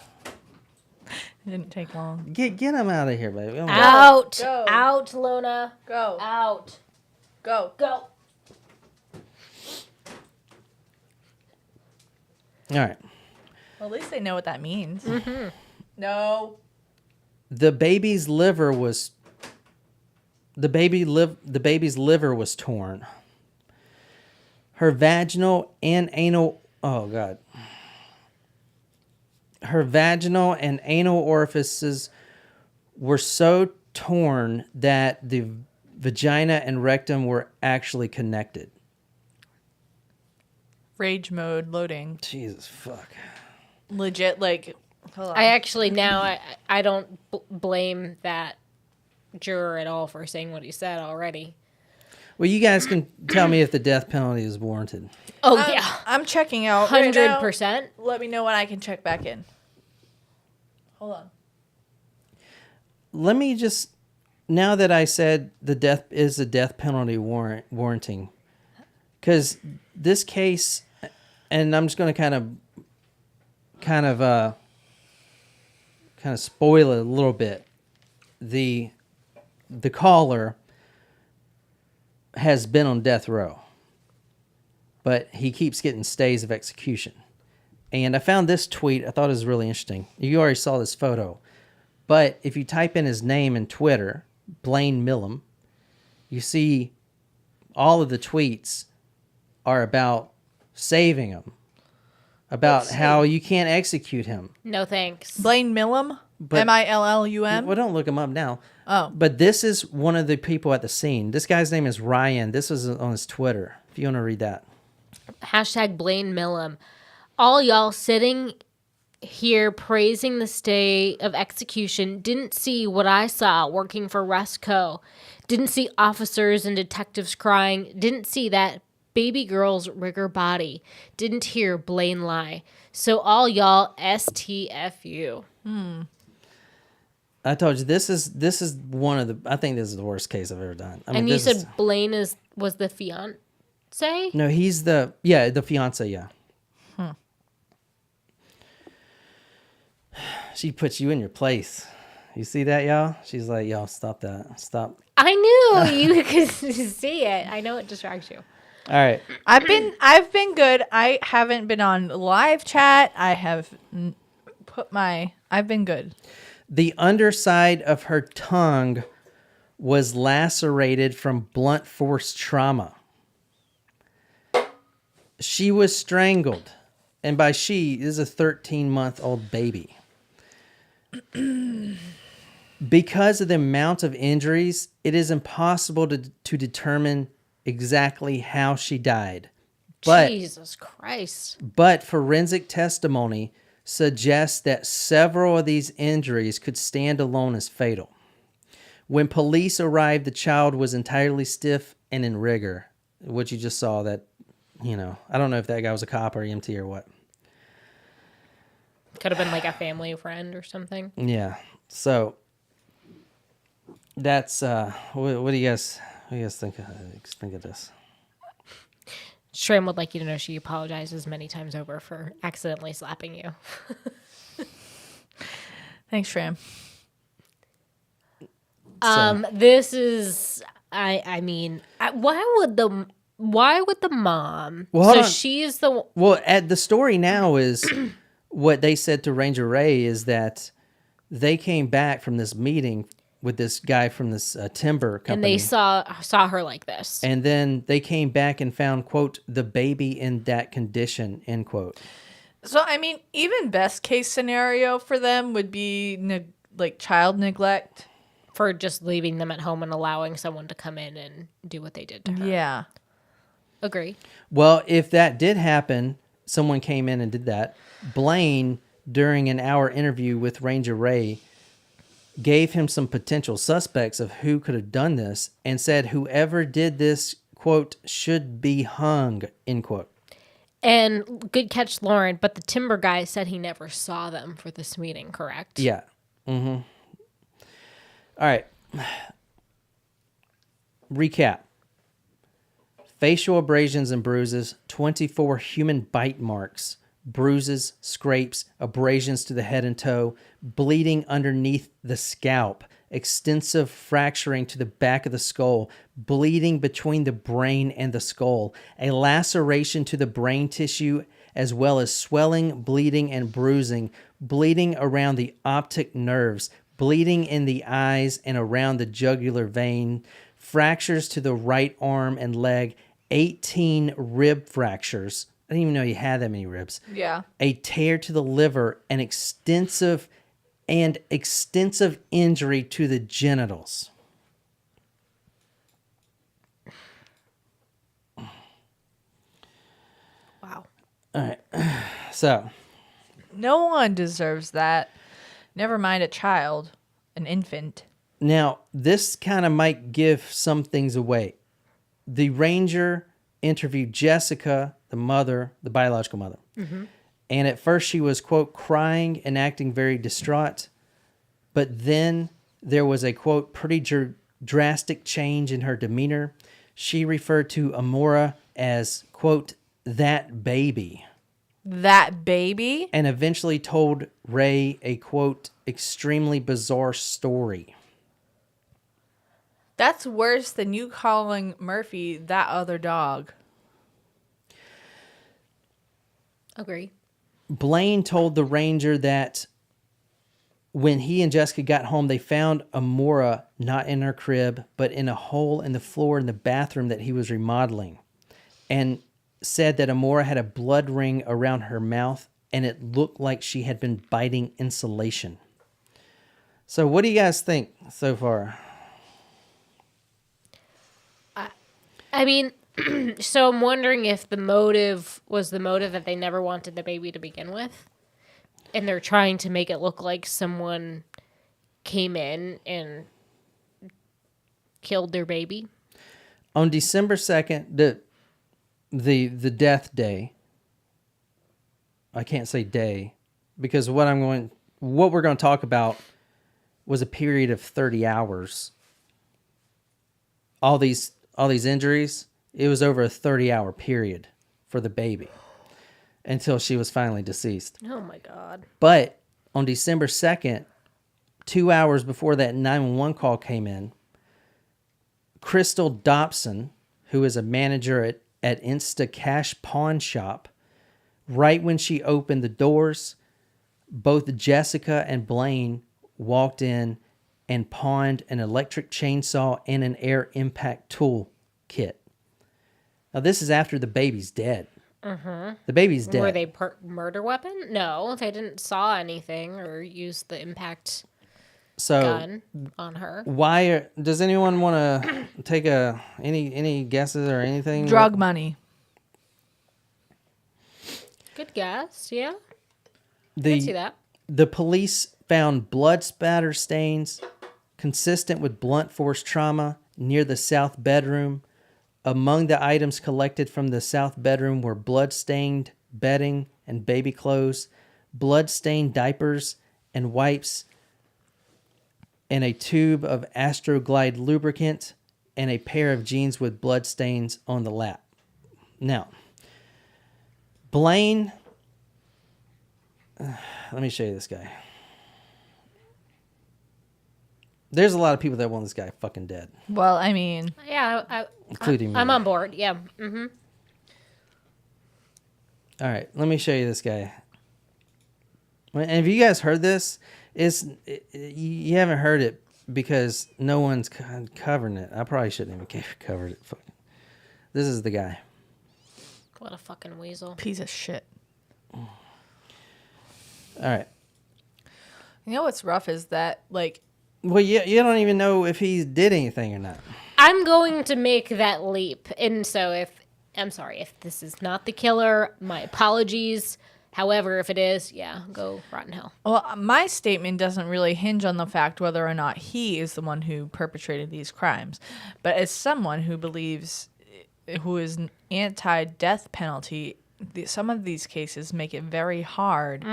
It didn't take long. Get him out of here, baby. Out. Go. Out, Lona. Go. Out. Go. Go. All right. Well, at least they know what that means. Mm-hmm. No. The baby's liver was torn. Her vaginal and anal Her vaginal and anal orifices were so torn that the vagina and rectum were actually connected. Rage mode loading. Jesus fuck. Legit, like, hold on. I actually now I don't blame that juror at all for saying what he said already. Well, you guys can tell me if the death penalty is warranted. Oh yeah, I'm checking out. right now. 100%. Let me know when I can check back in. Hold on. Let me just, now that I said the death penalty warranting, because this case, and I'm just going to kind of spoil it a little bit. The caller has been on death row, but he keeps getting stays of execution. And I found this tweet. I thought it was really interesting. You already saw this photo, but if you type in his name in Twitter, Blaine Millam, you see all of the tweets are about saving him, about how you can't execute him. No thanks. Blaine Millam? But- Millum? Well, don't look him up now. Oh. But this is one of the people at the scene. This guy's name is Ryan. This was on his Twitter, if you want to read that. Hashtag Blaine Millam. All y'all sitting here praising the stay of execution didn't see what I saw working for Resco. Didn't see officers and detectives crying. Didn't see that baby girl's rigor body. Didn't hear Blaine lie. So all y'all STFU. I told you this is one of the. I think this is the worst case I've ever done. I mean, And you this said is- Blaine was the fiance? no, he's the fiance. Yeah. She puts you in your place. You see that, y'all? She's like, y'all, stop that. Stop. I knew you could see it. I know it distracts you. All right. I've been good. I haven't been on live chat. I have I've been good. The underside of her tongue was lacerated from blunt force trauma. She was strangled. And by she, this is a 13-month-old baby. Because of the amount of injuries, it is impossible to determine exactly how she died. But, Jesus Christ. but forensic testimony suggests that several of these injuries could stand alone as fatal. When police arrived, the child was entirely stiff and in rigor. What you just saw that, I don't know if that guy was a cop or EMT or what. Could have been like a family friend or something. Yeah. So that's what do you guys think of this? Shram would like you to know she apologizes many times over for accidentally slapping you. Thanks, Shram. This is I mean, why would the mom? Well, hold so on. she's the Well, at the story now is what they said to Ranger Ray is that they came back from this meeting with this guy from this timber company. And they saw her like this. And then they came back and found, quote, the baby in that condition, end quote. So, I mean, even best case scenario for them would be like child neglect. For just leaving them at home and allowing someone to come in and do what they did to her. Yeah. Agree. Well, if that did happen, someone came in and did that. Blaine, during an hour interview with Ranger Ray, gave him some potential suspects of who could have done this and said whoever did this, quote, should be hung, end quote. And good catch, Lauren, but the timber guy said he never saw them for this meeting, correct? Yeah. Mm-hmm. All right. Recap. Facial abrasions and bruises, 24 human bite marks, bruises, scrapes, abrasions to the head and toe, bleeding underneath the scalp, extensive fracturing to the back of the skull, bleeding between the brain and the skull, a laceration to the brain tissue, as well as swelling, bleeding, and bruising, bleeding around the optic nerves, bleeding in the eyes and around the jugular vein, fractures to the right arm and leg, 18 rib fractures. I didn't even know you had that many ribs. Yeah. A tear to the liver, an extensive injury to the genitals. Wow. All right. So, No one deserves that. Never mind a child, an infant. now this kind of might give some things away. The ranger interviewed Jessica, the mother, the biological mother. Mm-hmm. And at first she was, quote, crying and acting very distraught. But then there was a, quote, pretty drastic change in her demeanor. She referred to Amora as, quote, that baby. That baby? And eventually told Ray a, quote, extremely bizarre story. That's worse than you calling Murphy that other dog. Agree. Blaine told the ranger that when he and Jessica got home, they found Amora not in her crib, but in a hole in the floor in the bathroom that he was remodeling. And said that Amora had a blood ring around her mouth and it looked like she had been biting insulation. So what do you guys think so far? I mean, so I'm wondering if the motive was the motive that they never wanted the baby to begin with. And they're trying to make it look like someone came in and killed their baby. On December 2nd, the death day, I can't say day, because what we're going to talk about was a period of 30 hours. All these injuries, it was over a 30-hour period for the baby until she was finally deceased. Oh my God. But on December 2nd, 2 hours before that 911 call came in, Crystal Dobson, who is a manager at Insta Cash Pawn Shop, right when she opened the doors, both Jessica and Blaine walked in and pawned an electric chainsaw and an air impact tool kit. Now, this is after the baby's dead. Mm-hmm. The baby's dead. Were they murder weapon? No, they didn't saw anything or use the impact gun on her. Does anyone want to take any guesses or anything? Drug money. Good guess, yeah. I The can see that. The police found blood spatter stains consistent with blunt force trauma near the south bedroom. Among the items collected from the south bedroom were blood-stained bedding and baby clothes, blood-stained diapers and wipes, and a tube of Astroglide lubricant, and a pair of jeans with blood stains on the lap. Now, Blaine, let me show you this guy. There's a lot of people that want this guy fucking dead. Well, I mean, Yeah, Including me. I'm on board. Yeah. Mm-hmm. All right, let me show you this guy. And if you guys heard this, you haven't heard it because no one's covering it. I probably shouldn't even covered it. This is the guy. What a fucking weasel. Piece of shit. All right. You know what's rough is that, like... Well, you don't even know if he did anything or not. I'm going to make that leap. And so if this is not the killer, my apologies. However, if it is, yeah, go rot in hell. Well, my statement doesn't really hinge on the fact whether or not he is the one who perpetrated these crimes. But as someone who believes, who is anti-death penalty, some of these cases make it very hard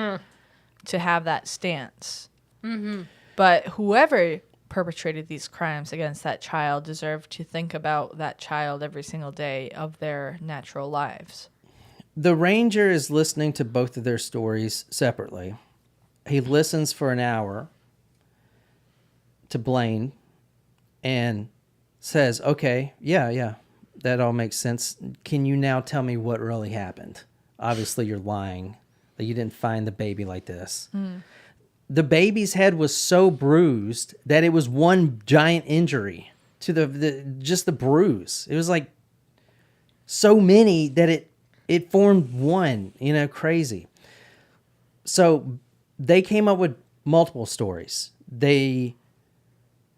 to have that stance. Mm-hmm. But whoever perpetrated these crimes against that child deserved to think about that child every single day of their natural lives. The ranger is listening to both of their stories separately. He listens for an hour to Blaine and says, okay, yeah, that all makes sense. Can you now tell me what really happened? Obviously, you're lying. That you didn't find the baby like this. The baby's head was so bruised that it was one giant injury to just the bruise. It was like so many that it formed one, crazy. So they came up with multiple stories. They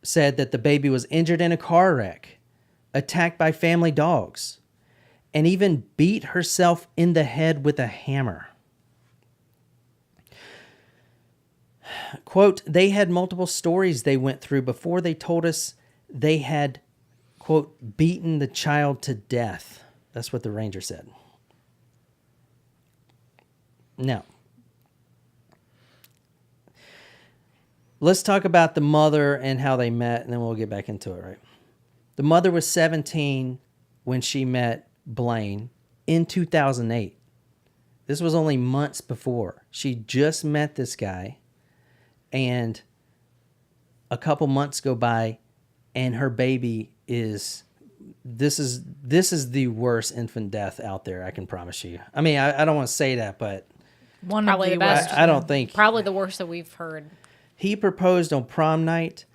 said that the baby was injured in a car wreck, attacked by family dogs, and even beat herself in the head with a hammer. Quote, they had multiple stories they went through before they told us they had, quote, beaten the child to death. That's what the ranger said. Now, let's talk about the mother and how they met, and then we'll get back into it, right? The mother was 17 when she met Blaine in 2008. This was only months before. She just met this guy, and a couple months go by, and her baby is... This is the worst infant death out there, I can promise you. I mean, I don't want to say that, but... Probably the best. I don't think... Probably the worst that we've heard. He proposed on prom night.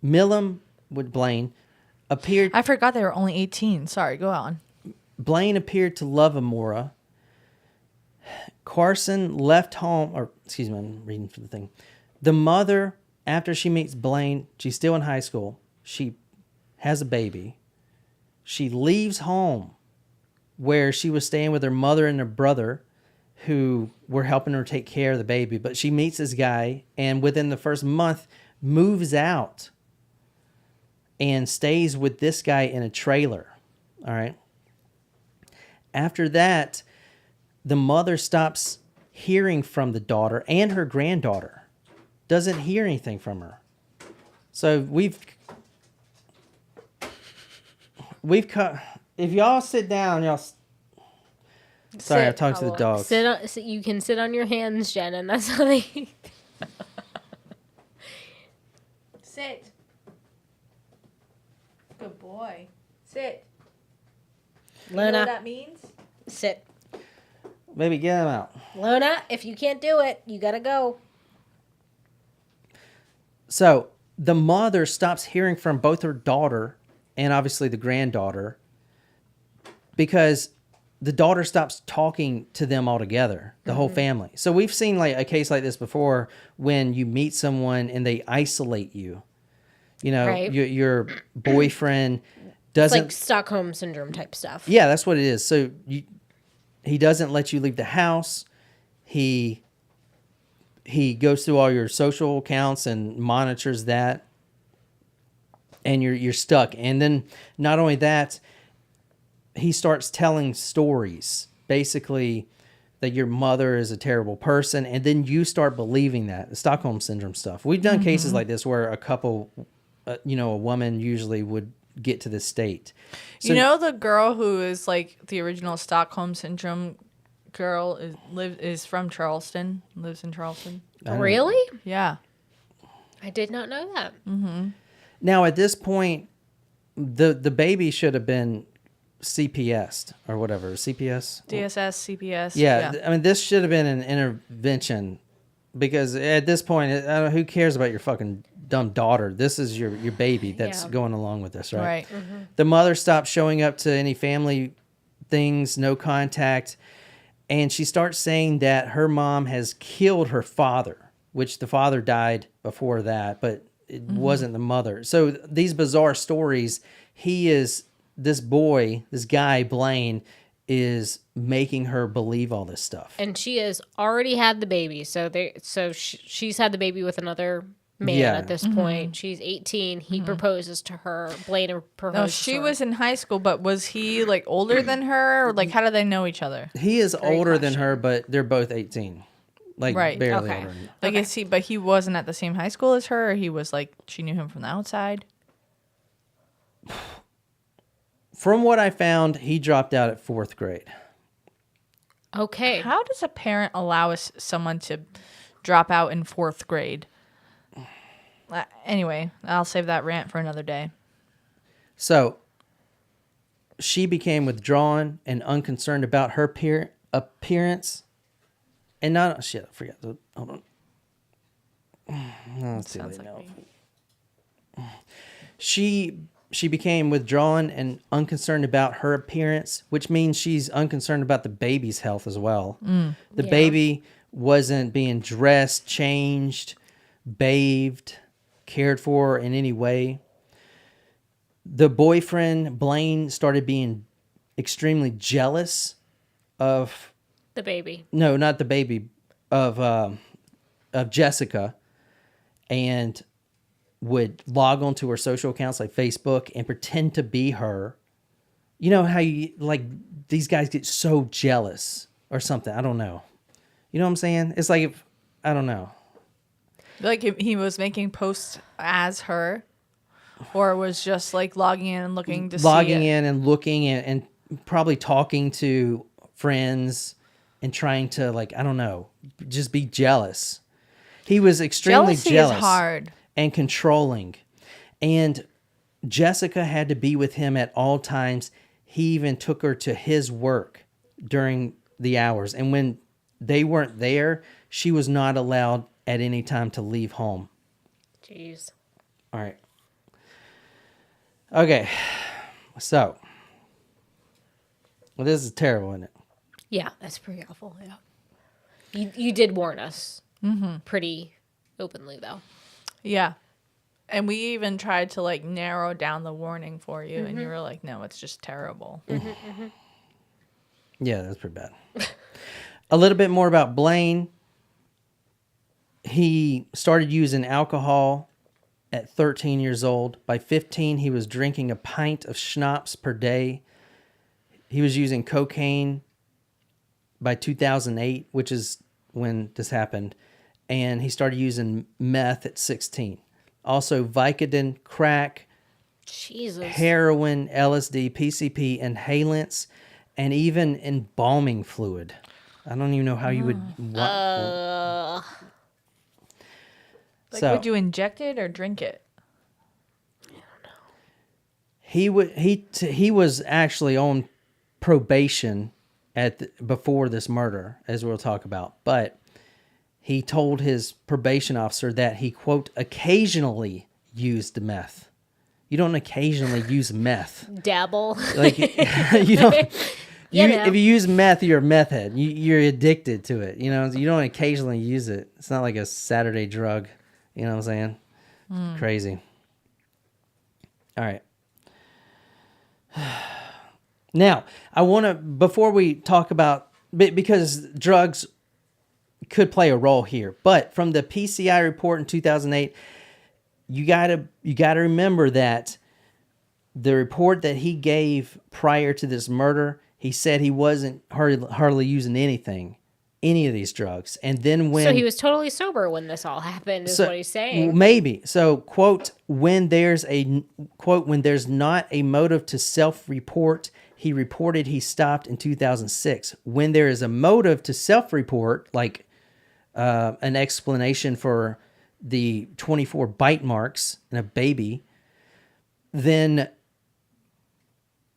Milam with Blaine appeared... I forgot they were only 18. Sorry, go on. Blaine appeared to love Amora. Carson left home... Or, excuse me, I'm reading from the thing. The mother, after she meets Blaine, she's still in high school. She has a baby. She leaves home where she was staying with her mother and her brother, who were helping her take care of the baby. But she meets this guy, and within the first month, moves out and stays with this guy in a trailer. All right. After that, the mother stops hearing from the daughter, and her granddaughter doesn't hear anything from her. So we've cut. If y'all sit down, y'all... Sorry, I talked to the dogs. You can sit on your hands, Jen, and that's how they... Sit. Good boy. Sit. Luna. You know what that means? Sit. Baby, get him out. Luna, if you can't do it, you gotta go. So the mother stops hearing from both her daughter and obviously the granddaughter because the daughter stops talking to them altogether, the whole family. So we've seen like a case like this before when you meet someone and they isolate you. Right. Your boyfriend doesn't... It's like Stockholm Syndrome type stuff. Yeah, that's what it is. So he doesn't let you leave the house. He goes through all your social accounts and monitors that. And you're stuck. And then not only that, he starts telling stories, basically that your mother is a terrible person, and then you start believing that. The Stockholm Syndrome stuff. We've done cases like this where a couple, a woman usually would get to this state. So, the girl who is like the original Stockholm Syndrome girl is from Charleston, lives in Charleston. Really? Yeah. I did not know that. Mm-hmm. Now, at this point, the baby should have been CPS'd or whatever. CPS? DSS, CPS. Yeah. I mean, this should have been an intervention because at this point, who cares about your fucking dumb daughter. This is your baby that's going along with this, right? Right. Mm-hmm. The mother stopped showing up to any family things, no contact. And she starts saying that her mom has killed her father, which the father died before that, but it wasn't the mother. So these bizarre stories, this guy, Blaine, is making her believe all this stuff. And she has already had the baby. She's had the baby with another man at this point. She's 18. He proposes to her. Blaine proposes No, to she her. was in high school, but was he like older than her? Or like, how do they know each other? He is older than her, but they're both 18. Like, Right. barely Okay. older. Like, is he? But he wasn't at the same high school as her. Or he was like, she knew him from the outside. From what I found, he dropped out at 4th grade. Okay. How does a parent allow someone to drop out in 4th grade? Anyway, I'll save that rant for another day. So, she became withdrawn and unconcerned about her appearance. And not... Shit, I forgot. Hold on. No, it's too late now. She became withdrawn and unconcerned about her appearance, which means she's unconcerned about the baby's health as well. The baby wasn't being dressed, changed, bathed, cared for in any way. The boyfriend, Blaine, started being extremely jealous of... The baby. No, not the baby, of Jessica, and would log onto her social accounts like Facebook and pretend to be her. You know how these guys get so jealous or something. I don't know. You know what I'm saying? It's like, I don't know. Like he was making posts as her, or was just like logging in and looking to Logging see it? in and looking and probably talking to friends and trying to, like, I don't know, just be jealous. He was extremely Jealousy jealous. is hard. And controlling. And Jessica had to be with him at all times. He even took her to his work during the hours. And when they weren't there, she was not allowed at any time to leave home. Jeez. All right. Okay. So. Well, this is terrible, isn't it? Yeah, that's pretty awful. Yeah. You did warn us pretty openly, though. Yeah. And we even tried to like narrow down the warning for you, and you were like, no, it's just terrible. Yeah, that's pretty bad. A little bit more about Blaine. He started using alcohol at 13 years old. By 15, he was drinking a pint of schnapps per day. He was using cocaine by 2008, which is when this happened. And he started using meth at 16. Also, Vicodin, crack, Jesus. heroin, LSD, PCP, inhalants, and even embalming fluid. I don't even know how you would... Like, So, would you inject it or drink it? he was actually on probation before this murder, as we'll talk about. But he told his probation officer that he, quote, occasionally used meth. You don't occasionally use meth. Dabble. Like, you don't... You know. If you use meth, you're a meth head. You're addicted to it. You know, you don't occasionally use it. It's not like a Saturday drug. You know what I'm saying? Crazy. All right. Now, I want to, before we talk about, because drugs could play a role here, but from the PCI report in 2008, you gotta remember that the report that he gave prior to this murder, he said he wasn't hardly using any of these drugs. And then when... So he was totally sober when this all happened, is what he's saying. Maybe. So, quote, when there's not a motive to self-report, he reported he stopped in 2006. When there is a motive to self-report, like an explanation for the 24 bite marks in a baby, then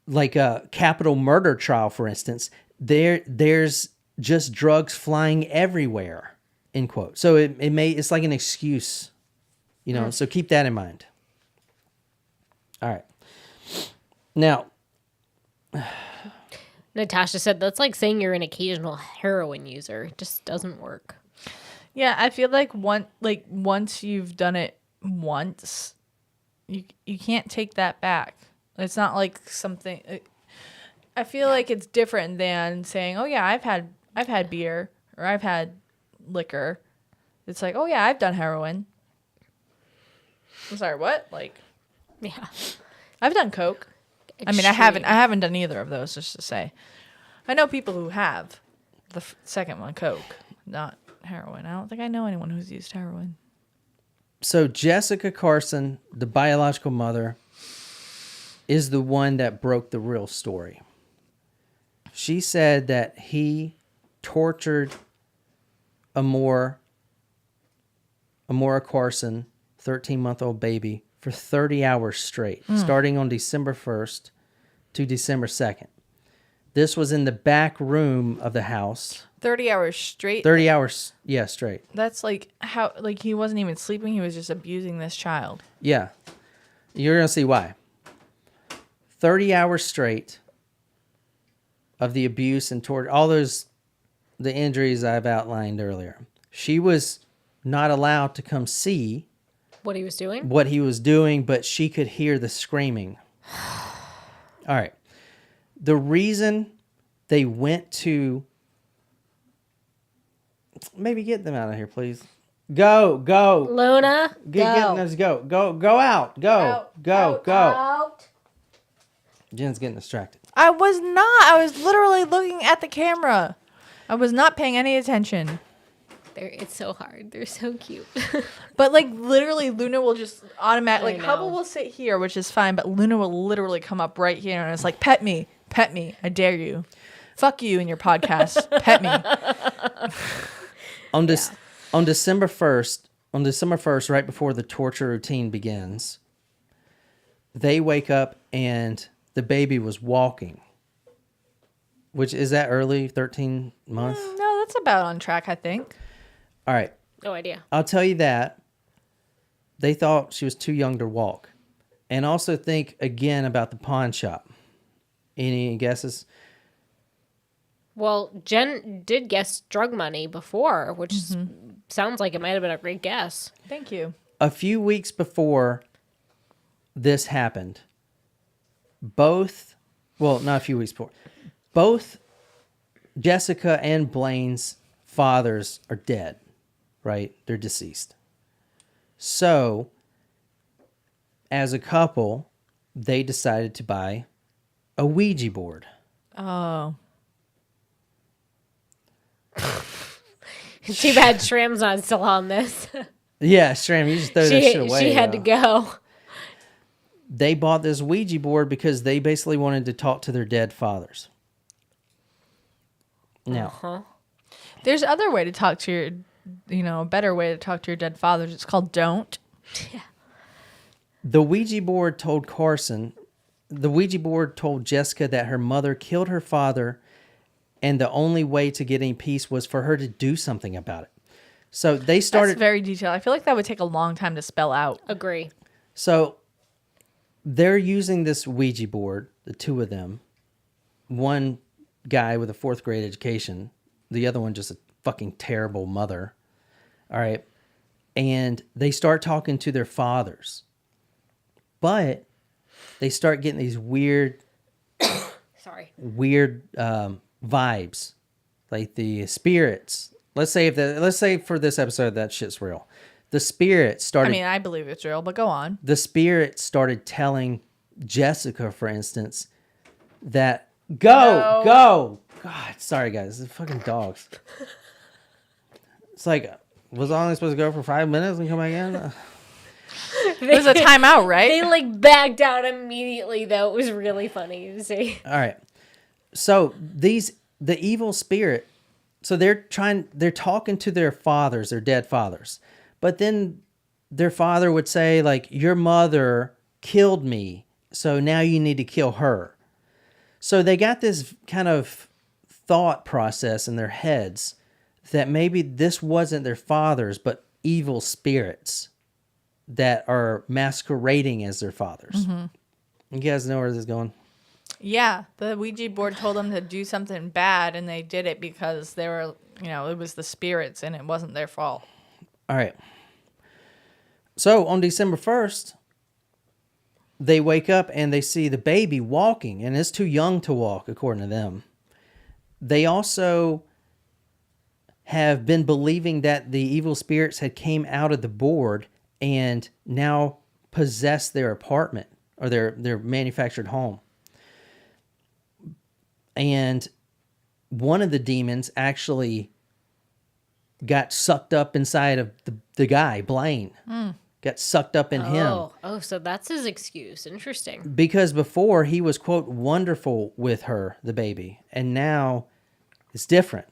like a capital murder trial, for instance, there's just drugs flying everywhere, end quote. So it's like an excuse You know, so keep that in mind. All right. Now, Natasha said that's like saying you're an occasional heroin user. It just doesn't work. Yeah, I feel like once you've done it once, you can't take that back. It's not like something. I feel like it's different than saying, "Oh yeah, I've had beer or I've had liquor." It's like, "Oh yeah, I've done heroin." I'm sorry, what? Like, Yeah. I've done coke. I mean, I haven't done either of those. Just to say, I know people who have the second one, coke, not heroin. I don't think I know anyone who's used heroin. so Jessica Carson, the biological mother, is the one that broke the real story. She said that he tortured Amora Carson, 13-month-old baby, for 30 hours straight, starting on December 1st to December 2nd. This was in the back room of the house. 30 hours straight. 30 hours, yeah, straight. That's like how, like, he wasn't even sleeping. He was just abusing this child. Yeah. You're going to see why. 30 hours straight of the abuse and torture, all those, the injuries I've outlined earlier. She was not allowed to come see What he was doing? what he was doing, but she could hear the screaming. All right. The reason they went to... Maybe get them out of here, please. Go. Luna, Get us, go out. Go. Out. Jen's getting distracted. I was not. I was literally looking at the camera. I was not paying any attention. It's so hard. They're so cute. But like literally, Luna will just automatically. Like I know. Hubble will sit here, which is fine, but Luna will literally come up right here and it's like, "Pet me, I dare you. Fuck you and your podcast. Pet me." On December 1st, right before the torture routine begins, they wake up and the baby was walking. Which is that early, 13 months? No, that's about on track, I think. All right. No idea. I'll tell you that. They thought she was too young to walk. And also think again about the pawn shop. Any guesses? Well, Jen did guess drug money before, which sounds like it might have been a great guess. Thank you. A few weeks before this happened, not a few weeks before, both Jessica and Blaine's fathers are dead, right? They're deceased. So, as a couple, they decided to buy a Ouija board. Oh. Too bad Shram's not still on this. Yeah, Shram, you just throw this shit away. She had to go. They bought this Ouija board because they basically wanted to talk to their dead fathers. Now, There's other way to talk to your, a better way to talk to your dead fathers. It's called don't. Yeah. the Ouija board told Jessica that her mother killed her father and the only way to get any peace was for her to do something about it. So they started... That's very detailed. I feel like that would take a long time to spell out. Agree. So they're using this Ouija board, the two of them. One guy with a 4th grade education. The other one just a fucking terrible mother. All right. And they start talking to their fathers. But they start getting these weird vibes. Like the spirits. Let's say for this episode that shit's real. The spirit started... I mean, I believe it's real, but go on. The spirit started telling Jessica, for instance, that go. God, sorry guys, it's fucking dogs. It's like, was I only supposed to go for 5 minutes and come back in? There's a timeout, right? They backed out immediately, though. It was really funny to see. All right. So the evil spirit, so they're talking to their fathers, their dead fathers. But then their father would say, like, your mother killed me, so now you need to kill her. So they got this kind of thought process in their heads that maybe this wasn't their fathers, but evil spirits. that are masquerading as their fathers. You guys know where this is going? Yeah, the Ouija board told them to do something bad, and they did it because they were, it was the spirits, and it wasn't their fault. All right. So on December 1st, they wake up and they see the baby walking, and it's too young to walk, according to them. They also have been believing that the evil spirits had came out of the board and now possess their apartment or their manufactured home. And one of the demons actually got sucked up inside of the guy, Blaine. Got sucked up in him. Oh, so that's his excuse. Interesting. Because before he was, quote, wonderful with her, the baby. And now it's different.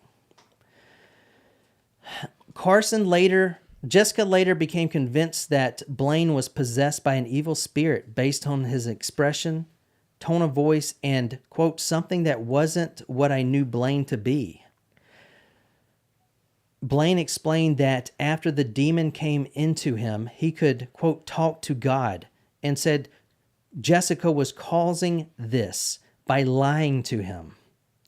Jessica later became convinced that Blaine was possessed by an evil spirit based on his expression, tone of voice, and, quote, something that wasn't what I knew Blaine to be. Blaine explained that after the demon came into him, he could, quote, talk to God, and said Jessica was causing this by lying to him,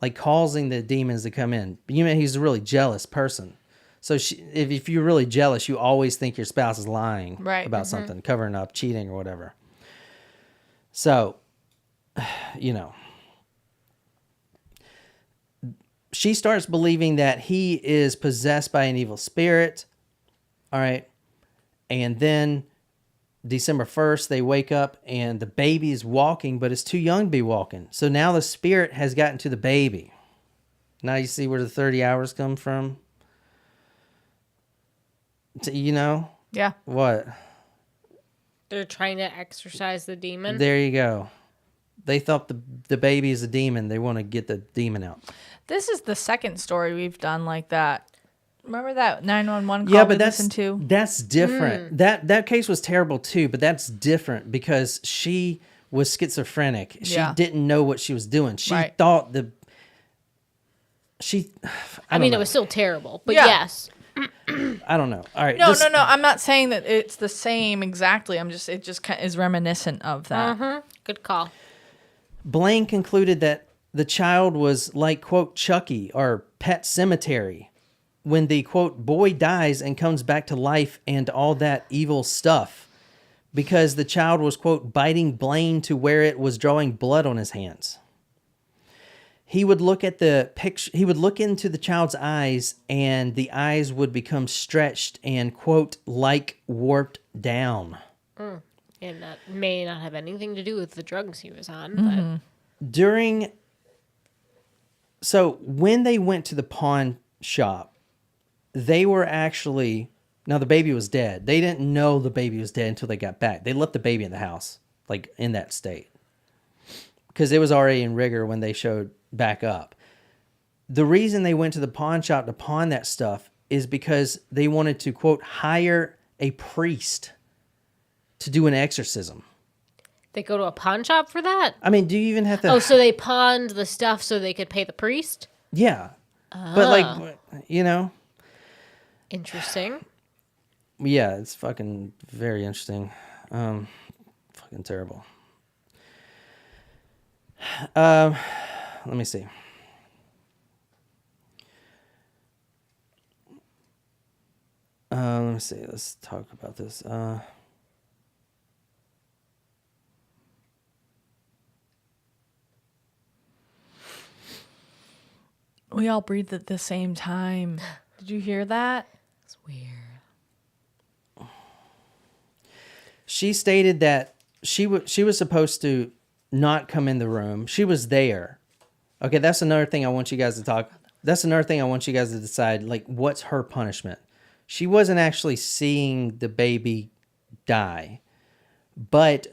like causing the demons to come in. He's a really jealous person. So if you're really jealous, you always think your spouse is lying about something, covering up, cheating, or whatever. So, she starts believing that he is possessed by an evil spirit. All right. And then December 1st, they wake up and the baby is walking, but it's too young to be walking. So now the spirit has gotten to the baby. Now you see where the 30 hours come from? Yeah. What? They're trying to exorcise the demon. There you go. They thought the baby is a demon. They want to get the demon out. This is the second story we've done like that. Remember that 911 call we listened to? That's different. That case was terrible too, but that's different because she was schizophrenic. She didn't know what she was doing. She thought I mean, it was still terrible, but yes. I don't know. All right. No. I'm not saying that it's the same exactly. It just kind of is reminiscent of that. Good call. Blaine concluded that the child was like, quote, Chucky or Pet Cemetery when the, quote, boy dies and comes back to life and all that evil stuff because the child was, quote, biting Blaine to where it was drawing blood on his hands. He would look at the picture. He would look into the child's eyes, and the eyes would become stretched and, quote, like warped down. And that may not have anything to do with the drugs he was on. But So when they went to the pawn shop, they were actually, now the baby was dead. They didn't know the baby was dead until they got back. They left the baby in the house, like in that state, because it was already in rigor when they showed back up. The reason they went to the pawn shop to pawn that stuff is because they wanted to, quote, hire a priest to do an exorcism. they go to a pawn shop for that? I mean, do you even have to... Oh, so they pawned the stuff so they could pay the priest? Yeah. But, like, you know... Interesting. Yeah, it's fucking very interesting. Fucking terrible. Let me see. Let me see. Let's talk about this. We all breathed at the same time. Did you hear that? It's weird. She stated that she was supposed to not come in the room. She was there. Okay, that's another thing I want you guys to talk. That's another thing I want you guys to decide. Like, what's her punishment? She wasn't actually seeing the baby die, but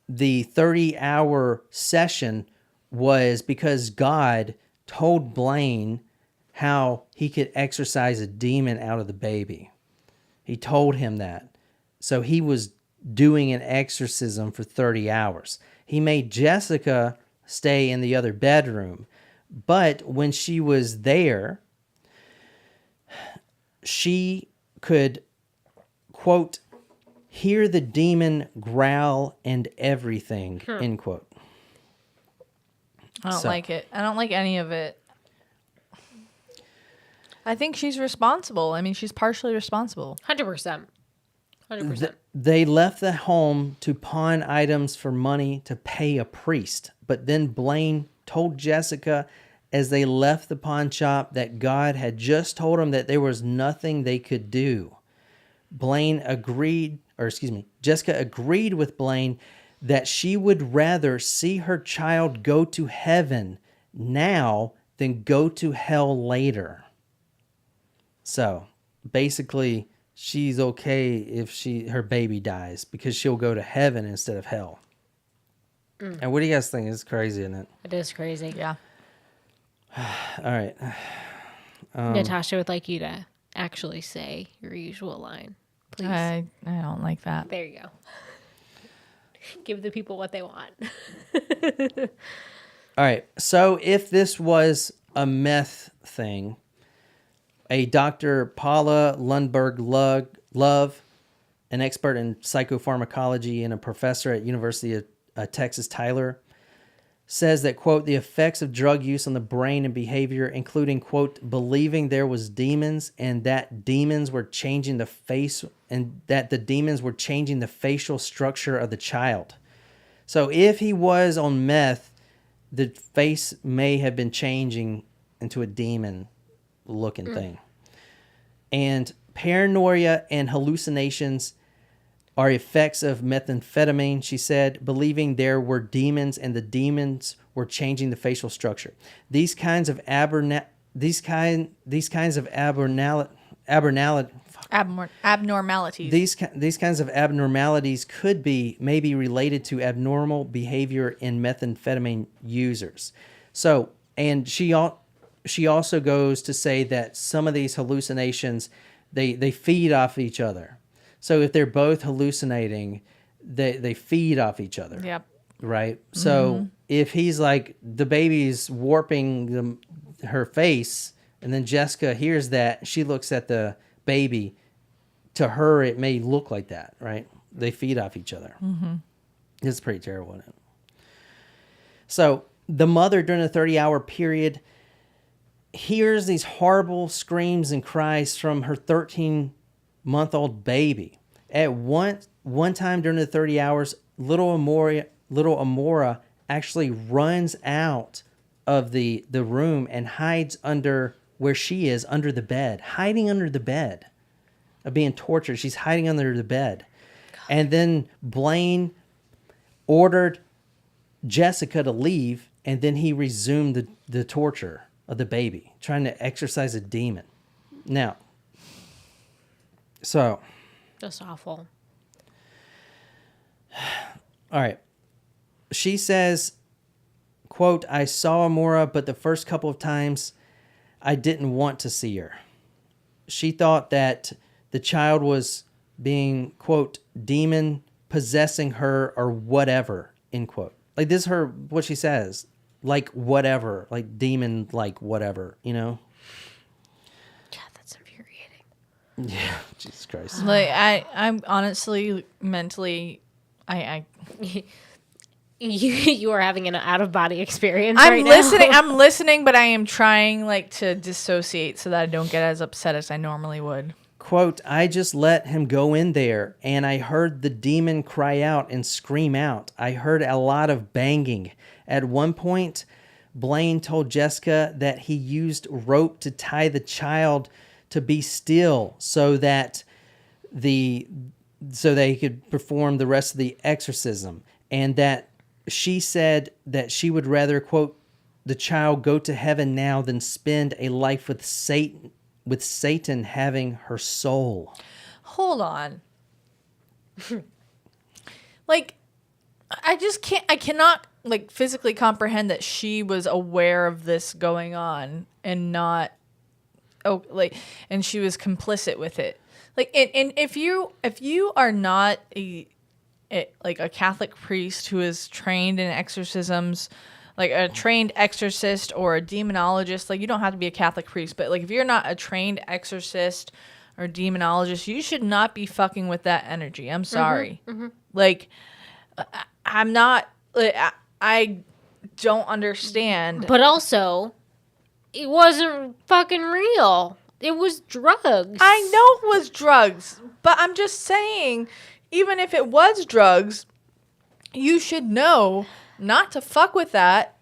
the 30-hour session was because God told Blaine how he could exorcise a demon out of the baby. He told him that. So he was doing an exorcism for 30 hours. He made Jessica stay in the other bedroom. But when she was there, she could, quote, hear the demon growl and everything, end quote. I don't like it. I don't like any of it. I think she's responsible. I mean, she's partially responsible. 100%. 100%. They left the home to pawn items for money to pay a priest. But then Blaine told Jessica as they left the pawn shop that God had just told him that there was nothing they could do. Jessica agreed with Blaine that she would rather see her child go to heaven now than go to hell later. So basically, she's okay if her baby dies because she'll go to heaven instead of hell. And what do you guys think? It's crazy, isn't it? It is crazy. Yeah. All right. Natasha would like you to actually say your usual line, please. I don't like that. There you go. Give the people what they want. All right. So if this was a meth thing, a Dr. Paula Lundberg Love, an expert in psychopharmacology and a professor at University of Texas Tyler, says that, quote, the effects of drug use on the brain and behavior, including, quote, believing there was demons and that demons were changing the face and that the demons were changing the facial structure of the child. So if he was on meth, the face may have been changing into a demon looking thing. And paranoia and hallucinations are effects of methamphetamine, she said, believing there were demons and the demons were changing the facial structure. These kinds of abnormalities could be maybe related to abnormal behavior in methamphetamine users. So, and she also goes to say that some of these hallucinations, they feed off each other. So if they're both hallucinating, they feed off each other. Yep. Right? So if he's like, the baby's warping her face, and then Jessica hears that, she looks at the baby, to her it may look like that, right? They feed off each other. Mm-hmm. It's pretty terrible, isn't it? So the mother, during the 30-hour period, hears these horrible screams and cries from her 13-month-old baby. At one time during the 30 hours, little Amora actually runs out of the room and hides under where she is, under the bed, hiding under the bed, being tortured. She's hiding under the bed. God. And then Blaine ordered Jessica to leave, and then he resumed the torture of the baby, trying to exorcise a demon. Now, so... That's awful. All right. She says, quote, I saw Amora, but the first couple of times I didn't want to see her. She thought that the child was being, quote, demon possessing her or whatever, end quote. Like, this is what she says. Like, whatever. Like, demon, like, whatever, you know? God, that's infuriating. Yeah, Jesus Christ. Like, I'm honestly, mentally, You are having an out-of-body experience I'm right listening. now. I'm listening, but I am trying, like, to dissociate so that I don't get as upset as I normally would. Quote, I just let him go in there, and I heard the demon cry out and scream out. I heard a lot of banging. At one point, Blaine told Jessica that he used rope to tie the child to be still so that they could perform the rest of the exorcism, and that she said that she would rather, quote, the child go to heaven now than spend a life with Satan having her soul. Hold on. Like, I cannot, like, physically comprehend that she was aware of this going on and not, and she was complicit with it. Like, and if you are not a Catholic priest who is trained in exorcisms, like a trained exorcist or a demonologist, like, you don't have to be a Catholic priest, but, like, if you're not a trained exorcist or demonologist, you should not be fucking with that energy. I'm sorry. Like, I'm not, like, I don't understand. But also, it wasn't fucking real. It was drugs. I know it was drugs, but I'm just saying, even if it was drugs, you should know not to fuck with that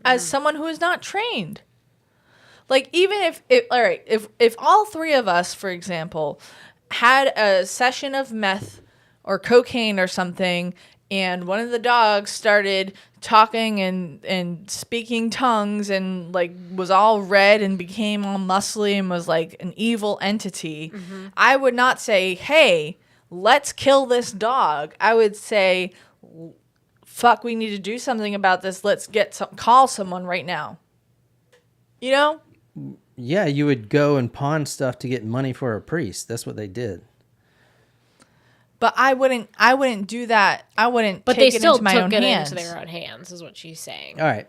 as someone who is not trained. Like, even if all three of us, for example, had a session of meth or cocaine or something, and one of the dogs started talking and speaking tongues and, like, was all red and became all muscly and was like an evil entity, I would not say, hey, let's kill this dog. I would say, fuck, we need to do something about this. Let's call someone right now. You know? Yeah, you would go and pawn stuff to get money for a priest. That's what they did. But I wouldn't do that. I wouldn't But take they it still into my own took it hands. into their own hands, is what she's saying. All right.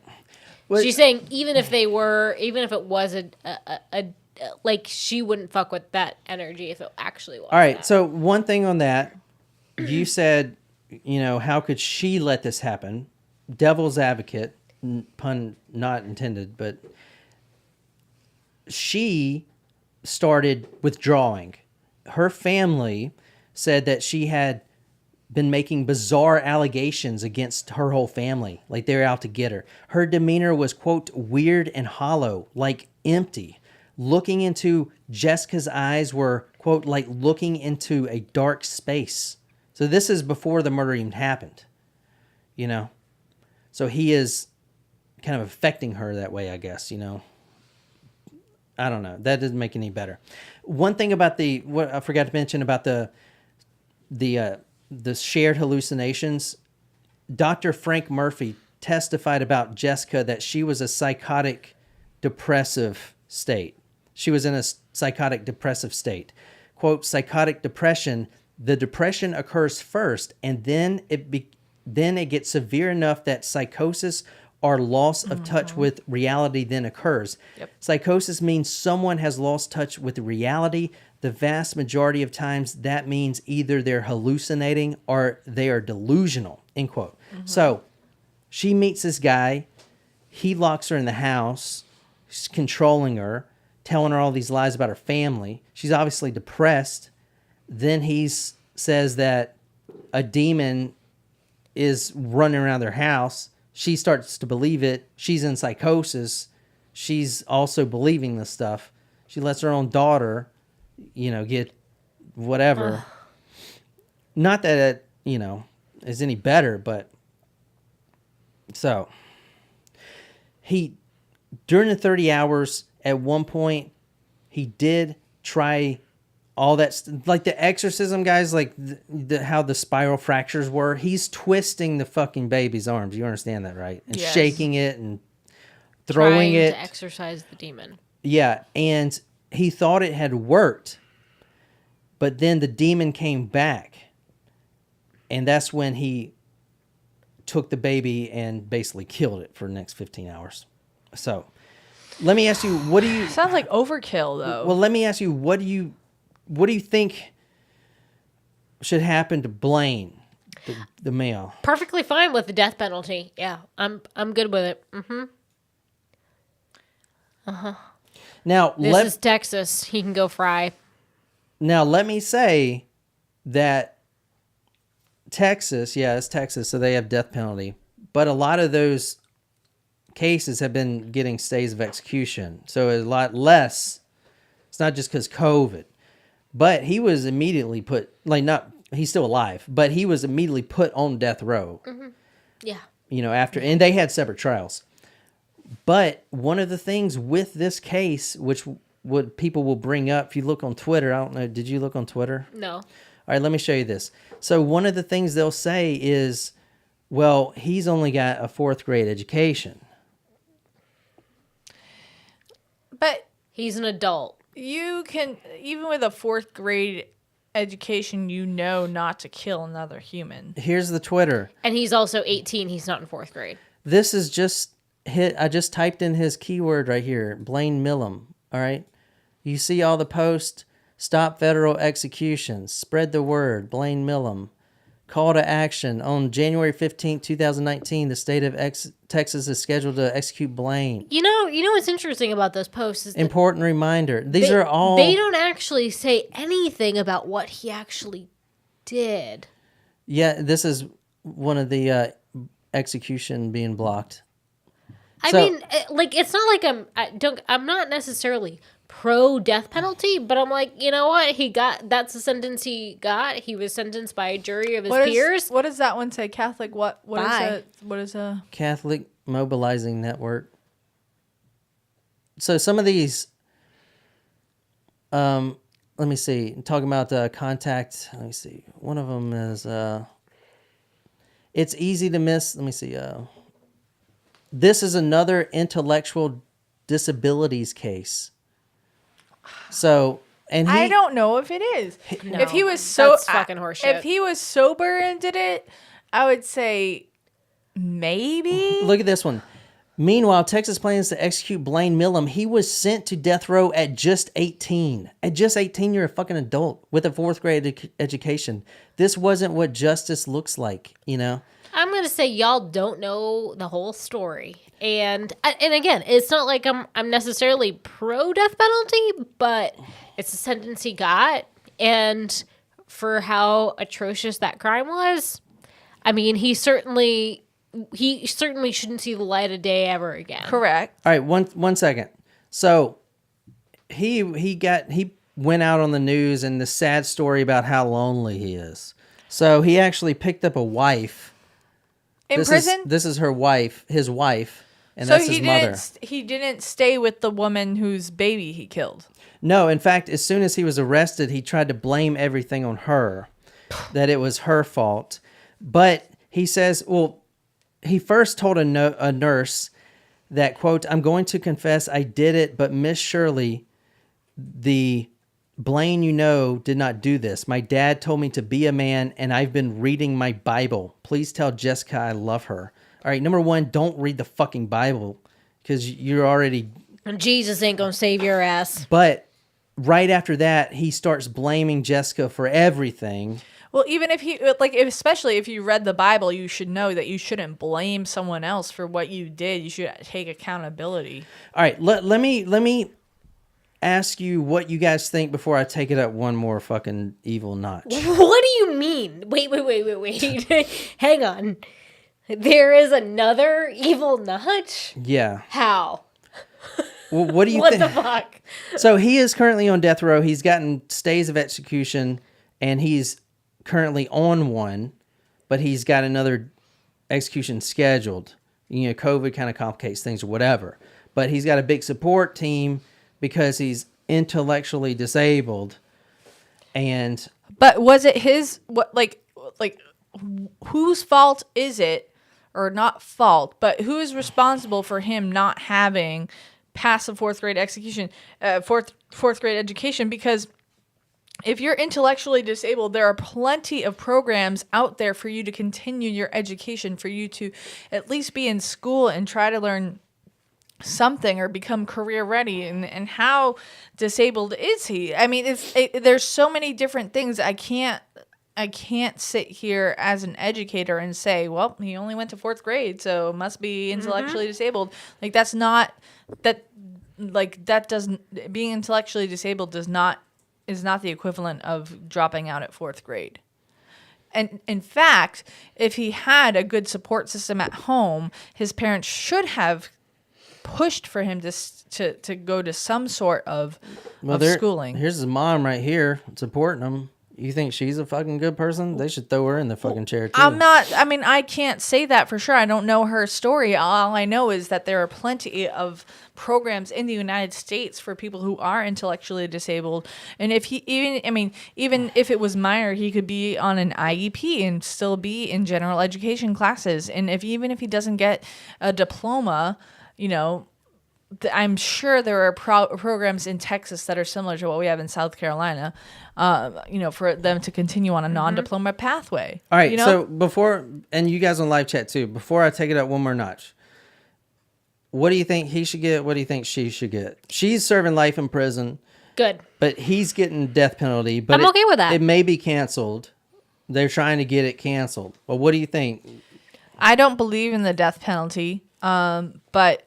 Well, She's saying even if it was like, she wouldn't fuck with that energy if it actually was. all right. that. So one thing on that, you said, how could she let this happen? Devil's advocate, pun not intended, but she started withdrawing. Her family said that she had been making bizarre allegations against her whole family, like they were out to get her. Her demeanor was, quote, weird and hollow, like empty. Looking into Jessica's eyes were, quote, like looking into a dark space. So this is before the murder even happened, So he is kind of affecting her that way, I guess, I don't know. That doesn't make any better. One thing about what I forgot to mention about the shared hallucinations, Dr. Frank Murphy testified about Jessica that she was a psychotic depressive state. She was in a psychotic depressive state. Quote, psychotic depression, the depression occurs first, and then it gets severe enough that psychosis or loss of touch with reality then occurs. Yep. Psychosis means someone has lost touch with reality. The vast majority of times that means either they're hallucinating or they are delusional, end quote. So she meets this guy. He locks her in the house. He's controlling her, telling her all these lies about her family. She's obviously depressed. Then he says that a demon is running around their house. She starts to believe it. She's in psychosis. She's also believing this stuff. She lets her own daughter, get whatever. Not that it, is any better, but so during the 30 hours, at one point, he did try all that, like the exorcism guys, like how the spiral fractures were. He's twisting the fucking baby's arms. You understand that, right? And Yes. shaking it and throwing it. To exorcise the demon. Yeah, and he thought it had worked, but then the demon came back, and that's when he took the baby and basically killed it for the next 15 hours. So, let me ask you, what do you... Sounds like overkill, though. Well, let me ask you, what do you think should happen to Blaine, the male? Perfectly fine with the death penalty. Yeah, I'm good with it. Now, This is Texas. He can go fry. Now, let me say that Texas, yeah, it's Texas, so they have death penalty. But a lot of those cases have been getting stays of execution. So a lot less. It's not just because COVID. But he was immediately he's still alive, but he was immediately put on death row. Yeah. After, and they had separate trials. But one of the things with this case, which what people will bring up, if you look on Twitter, I don't know, did you look on Twitter? No. All right, let me show you this. So one of the things they'll say is, well, he's only got a 4th grade education. But he's an adult. You can, even with a 4th grade education, not to kill another human. Here's the Twitter. And he's also 18. He's not in 4th grade. This is just I just typed in his keyword right here, Blaine Millam. All right. You see all the posts. Stop federal executions. Spread the word. Blaine Millam. Call to action. On January 15th, 2019, the state of Texas is scheduled to execute Blaine. You know what's interesting about those posts is that Important reminder. These are all... They don't actually say anything about what he actually did. Yeah, this is one of the execution being blocked. I mean, like, it's not like I'm not necessarily pro death penalty, but I'm like, you know what? That's the sentence he got. He was sentenced by a jury of his peers. What does that one say? Catholic what? What is a Catholic Mobilizing Network. So some of these, let me see. I'm talking about contact. Let me see. One of them is, it's easy to miss. Let me see. This is another intellectual disabilities case. So, and I don't know if it is. No, if he was that's fucking horseshit. If he was sober and did it, I would say maybe. Look at this one. Meanwhile, Texas plans to execute Blaine Millam. He was sent to death row at just 18. At just 18, you're a fucking adult with a fourth grade education. This wasn't what justice looks like, you know? I'm going to say y'all don't know the whole story. And again, it's not like I'm necessarily pro death penalty, but it's the sentence he got. And for how atrocious that crime was, I mean, he certainly shouldn't see the light of day ever again. Correct. All right, one second. So he went out on the news and the sad story about how lonely he is. So he actually picked up a wife. In prison? This is his wife, and So that's his mother. He didn't stay with the woman whose baby he killed. No, in fact, as soon as he was arrested, he tried to blame everything on her, that it was her fault. But he says, well, he first told a nurse that, quote, "I'm going to confess I did it, but Miss Shirley, the Blaine you know did not do this. My dad told me to be a man, and I've been reading my Bible. Please tell Jessica I love her." All right, number one, don't read the fucking Bible because you're already... Jesus ain't gonna save your ass. But right after that, he starts blaming Jessica for everything. Well, even if especially if you read the Bible, you should know that you shouldn't blame someone else for what you did. You should take accountability. All right, let me ask you what you guys think before I take it up one more fucking evil notch. What do you mean? Wait. Hang on. There is another evil notch? Yeah. How? Well, what do you What think? the fuck? So he is currently on death row. He's gotten stays of execution, and he's currently on one, but he's got another execution scheduled. You know, COVID kind of complicates things or whatever. But he's got a big support team because he's intellectually disabled. But was it his whose fault is it, or not fault, but who is responsible for him not having passed the fourth grade education? Because if you're intellectually disabled, there are plenty of programs out there for you to continue your education, for you to at least be in school and try to learn something or become career ready. And how disabled is he? I mean, there's so many different things. I can't sit here as an educator and say, well, he only went to fourth grade, so must be intellectually disabled. Like, that's not that. Like, that doesn't, being intellectually disabled is not the equivalent of dropping out at fourth grade. And in fact, if he had a good support system at home, his parents should have pushed for him to go to some sort of schooling. Here's his mom right here supporting him. You think she's a fucking good person? They should throw her in the fucking chair too. I can't say that for sure. I don't know her story. All I know is that there are plenty of programs in the United States for people who are intellectually disabled. And if even if it was minor, he could be on an IEP and still be in general education classes. And even if he doesn't get a diploma, you know, I'm sure there are programs in Texas that are similar to what we have in South Carolina, for them to continue on a non-diploma pathway. All right, so before, and you guys on live chat too, before I take it up one more notch, what do you think he should get? What do you think she should get? She's serving life in prison. Good. But he's getting death penalty. But I'm okay with that. It may be canceled. They're trying to get it canceled. Well, what do you think? I don't believe in the death penalty. But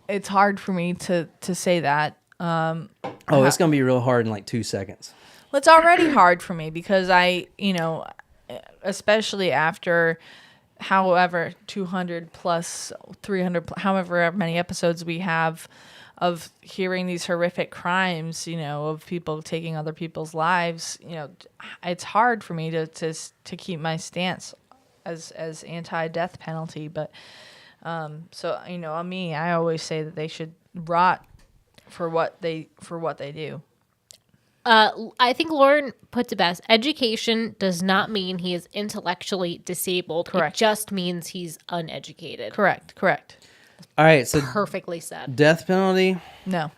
it's hard for me to say that. It's going to be real hard in like 2 seconds. Well, it's already hard for me because especially after however 200 plus 300, however many episodes we have of hearing these horrific crimes, of people taking other people's lives, it's hard for me to keep my stance as anti-death penalty. But so on me, I always say that they should rot for what they do. I think Lauren puts it best. Education does not mean he is intellectually disabled. Correct. It just means he's uneducated. Correct. All right, so Perfectly said. death penalty? No.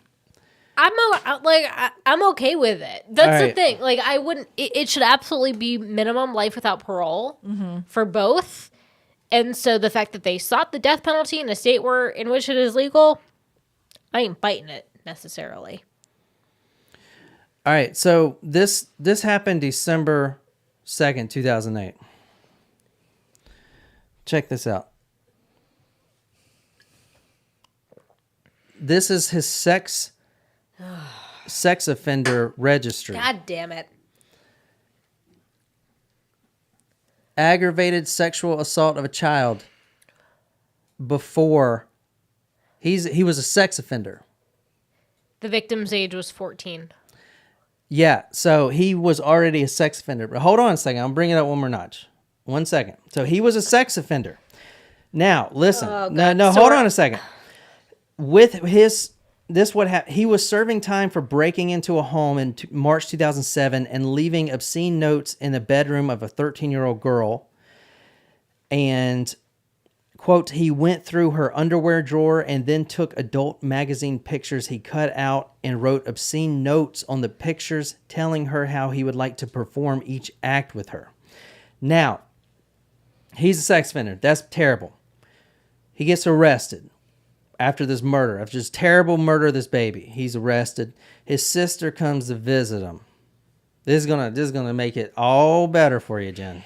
I'm okay with it. That's All the right. thing. Like, I wouldn't. It should absolutely be minimum life without parole for both. And so the fact that they sought the death penalty in a state in which it is legal, I ain't fighting it necessarily. All right, so this happened December 2nd, 2008. Check this out. This is his sex offender registry. God damn it. Aggravated sexual assault of a child before he was a sex offender. The victim's age was 14. Yeah, so he was already a sex offender. But hold on a second. I'll bring it up one more notch. 1 second. So he was a sex offender. Now, listen. Oh, no, God. hold on a second. With he was serving time for breaking into a home in March 2007 and leaving obscene notes in the bedroom of a 13-year-old girl. And, quote, he went through her underwear drawer and then took adult magazine pictures he cut out and wrote obscene notes on the pictures telling her how he would like to perform each act with her. Now, he's a sex offender. That's terrible. He gets arrested after this murder, after this terrible murder of this baby. He's arrested. His sister comes to visit him. This is gonna make it all better for you, Jen.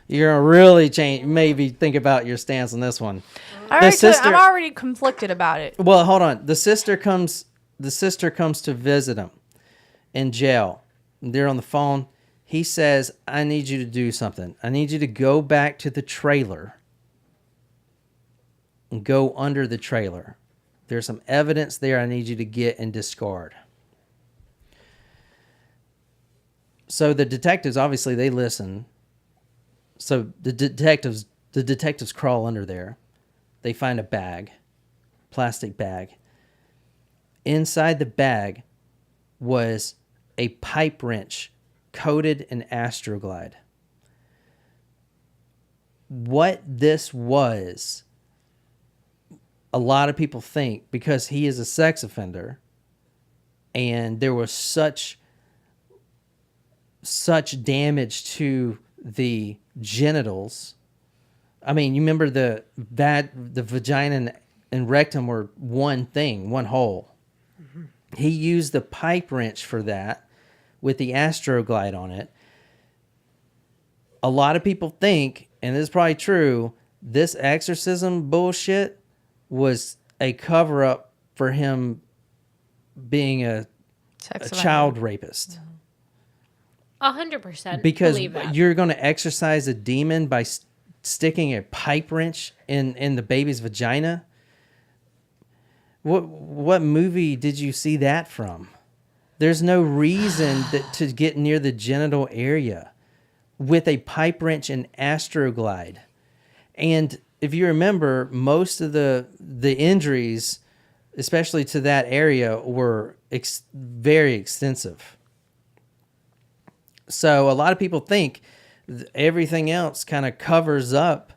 You're gonna really change, maybe think about your stance on this one. I'm already conflicted about it. Well, hold on. The sister comes to visit him in jail. They're on the phone. He says, "I need you to do something. I need you to go back to the trailer and go under the trailer. There's some evidence there I need you to get and discard." So the detectives, obviously, they listen. So the detectives crawl under there. They find a bag, plastic bag. Inside the bag was a pipe wrench coated in Astroglide. What this was, a lot of people think, because he is a sex offender and there was such damage to the genitals. I mean, you remember the vagina and rectum were one thing, one hole. Mm-hmm. He used the pipe wrench for that with the Astroglide on it. A lot of people think, and this is probably true, this exorcism bullshit was a cover-up for him being a child rapist. 100% because believe that. You're going to exorcise a demon by sticking a pipe wrench in the baby's vagina. What movie did you see that from? There's no reason to get near the genital area with a pipe wrench and Astroglide. And if you remember, most of the injuries, especially to that area, were very extensive. So a lot of people think everything else kind of covers up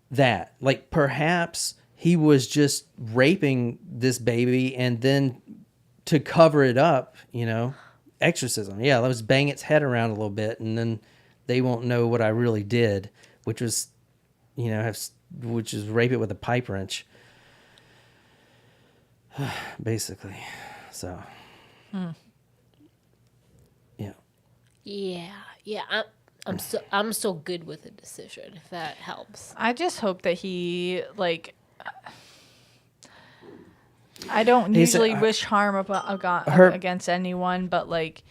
that. Like perhaps he was just raping this baby and then to cover it up, exorcism. Yeah, let's bang its head around a little bit and then they won't know what I really did, which was, which is rape it with a pipe wrench. Basically. So Yeah. Yeah. I'm so good with a decision, if that helps. I just hope that he, like, I don't usually wish harm against anyone, but like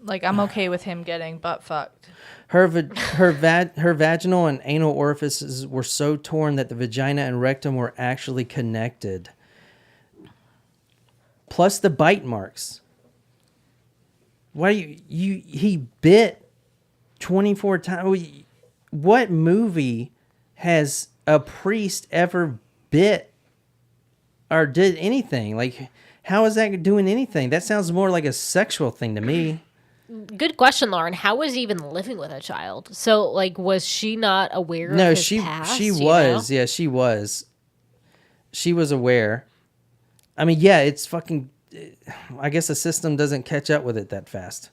I'm okay with him getting butt fucked. Her vaginal and anal orifices were so torn that the vagina and rectum were actually connected. Plus the bite marks. Why he bit 24 times. What movie has a priest ever bit or did anything? Like, how is that doing anything? That sounds more like a sexual thing to me. Good question, Lauren. How was he even living with a child? So, like, was she not aware of his past? She was. Yeah, she was. She was aware. I mean, yeah, it's fucking... I guess the system doesn't catch up with it that fast.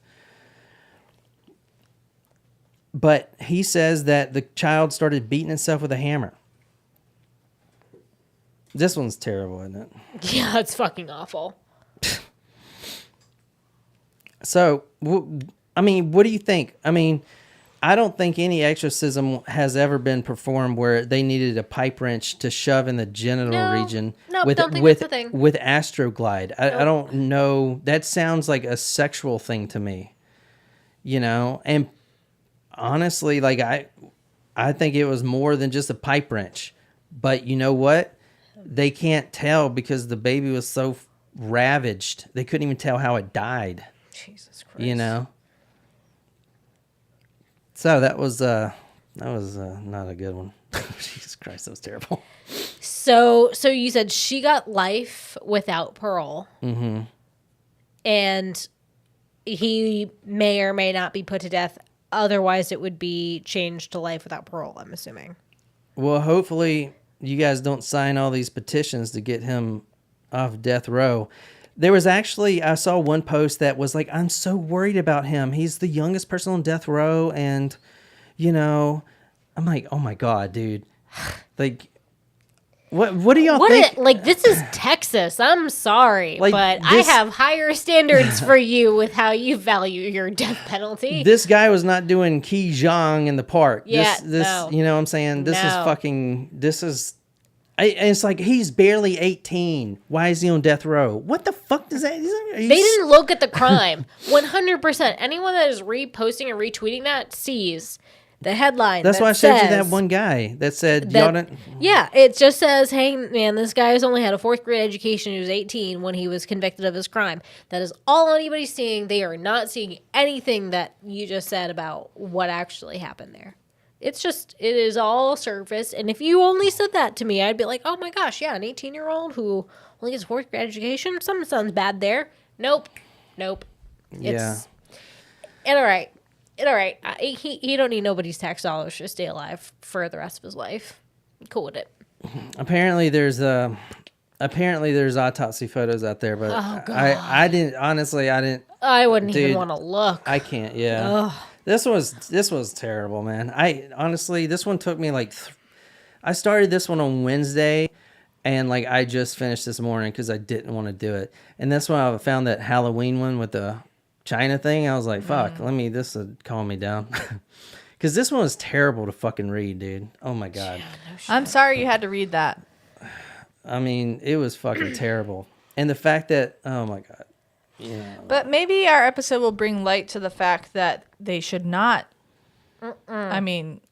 But he says that the child started beating itself with a hammer. This one's terrible, isn't it? Yeah, it's fucking awful. So, I mean, what do you think? I mean, I don't think any exorcism has ever been performed where they needed a pipe wrench to shove in the genital region with Astroglide. I don't know. That sounds like a sexual thing to me. You know? And honestly, like I think it was more than just a pipe wrench. But you know what? They can't tell because the baby was so ravaged. They couldn't even tell how it died. Jesus Christ. You know? So that was not a good one. Jesus Christ, that was terrible. So you said she got life without parole. Mm-hmm. And he may or may not be put to death. Otherwise, it would be changed to life without parole, I'm assuming. Well, hopefully you guys don't sign all these petitions to get him off death row. There was actually, I saw one post that was like, I'm so worried about him. He's the youngest person on death row. And, you know, I'm like, oh my God, dude. Like, what do y'all think? Like, this is Texas. I'm sorry, but I have higher standards for you with how you value your death penalty. This guy was not doing Qi Zhang in the park. Yeah, no. You know what I'm saying? It's like, he's barely 18. Why is he on death row? What the fuck does that... They didn't look at the crime. 100%. Anyone that is reposting and retweeting that sees the headline. That's why I showed you that one guy that said, y'all didn't... Yeah, it just says, hey, man, this guy's only had a 4th grade education. He was 18 when he was convicted of his crime. That is all anybody's seeing. They are not seeing anything that you just said about what actually happened there. It is all surface. And if you only said that to me, I'd be like, oh my gosh, yeah, an 18-year-old who only gets a 4th grade education? Something sounds bad there. Nope. Yeah. All right. He don't need nobody's tax dollars to stay alive for the rest of his life. I'm cool with it. Apparently there's autopsy photos out there, but I didn't I wouldn't even want to look. I can't. Yeah. Ugh. This was terrible, man. This one took me like I started this one on Wednesday and like I just finished this morning cuz I didn't want to do it. And that's when I found that Halloween one with the China thing. I was like, fuck, this would calm me down. Cuz this one was terrible to fucking read, dude. Oh my God. Yeah, no shit. I'm sorry you had to read that. I mean, it was fucking terrible. And the fact that, oh my God. Yeah. But maybe our episode will bring light to the fact that they should not,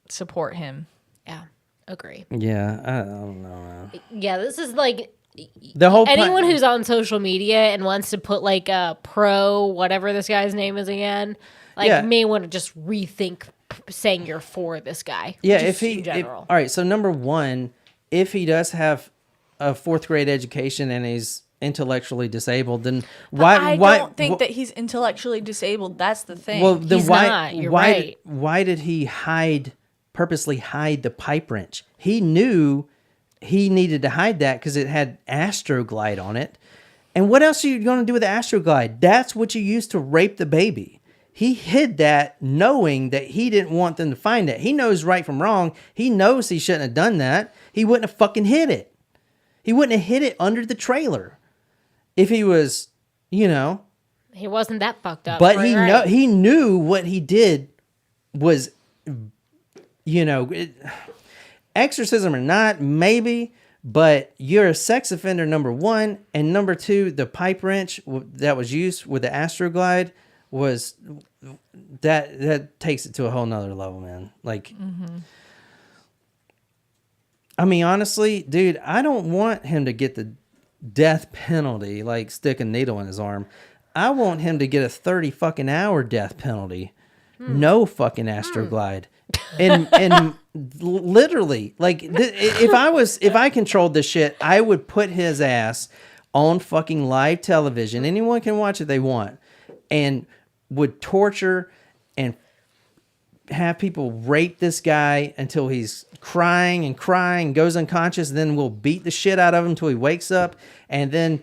support him. Yeah, agree. Yeah, I don't know, man. Yeah, this is like the whole anyone who's on social media and wants to put like a pro, whatever this guy's name is again, may want to just rethink saying you're for this guy. Yeah, all right, so number one, if he does have a 4th grade education and he's intellectually disabled, then I don't think that he's intellectually disabled. That's the thing. Well, then he's not. You're right. Why did he purposely hide the pipe wrench? He knew he needed to hide that because it had Astroglide on it. And what else are you going to do with the Astroglide? That's what you use to rape the baby. He hid that knowing that he didn't want them to find it. He knows right from wrong. He knows he shouldn't have done that. He wouldn't have fucking hid it. He wouldn't have hid it under the trailer. If he was, He wasn't that fucked up. But right. he knew what he did was, exorcism or not, maybe, but you're a sex offender, number one, and number two, the pipe wrench that was used with the Astroglide was that takes it to a whole nother level, man. Like, I mean, honestly, dude, I don't want him to get the death penalty, like stick a needle in his arm. I want him to get a 30 fucking hour death penalty. No fucking Astroglide. And literally, like, if I controlled this shit, I would put his ass on fucking live television. Anyone can watch it they want. And would torture and have people rape this guy until he's crying, goes unconscious, and then we'll beat the shit out of him until he wakes up, and then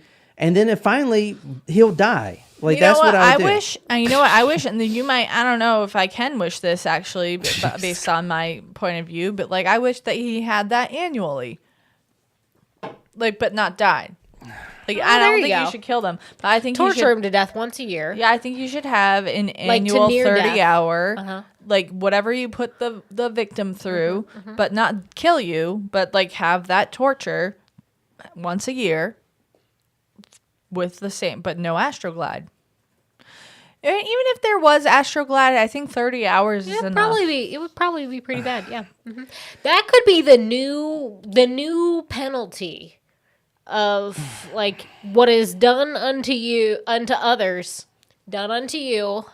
finally he'll die. Like, that's what I do. Wish, you know what I wish, and then you might, I don't know if I can wish this actually, based on my point of view, but like, I wish that he had that annually, like, but not died. Like, I don't think you should kill them, but I think torture him to death once a year. Yeah, I think you should have an annual 30-hour, like, whatever you put the victim through, but not kill you, but like have that torture once a year with the same, but no Astroglide. Even if there was Astroglide, I think 30 hours is enough. It would probably be pretty bad. Yeah, that could be the new penalty of like what is done unto others, done unto you,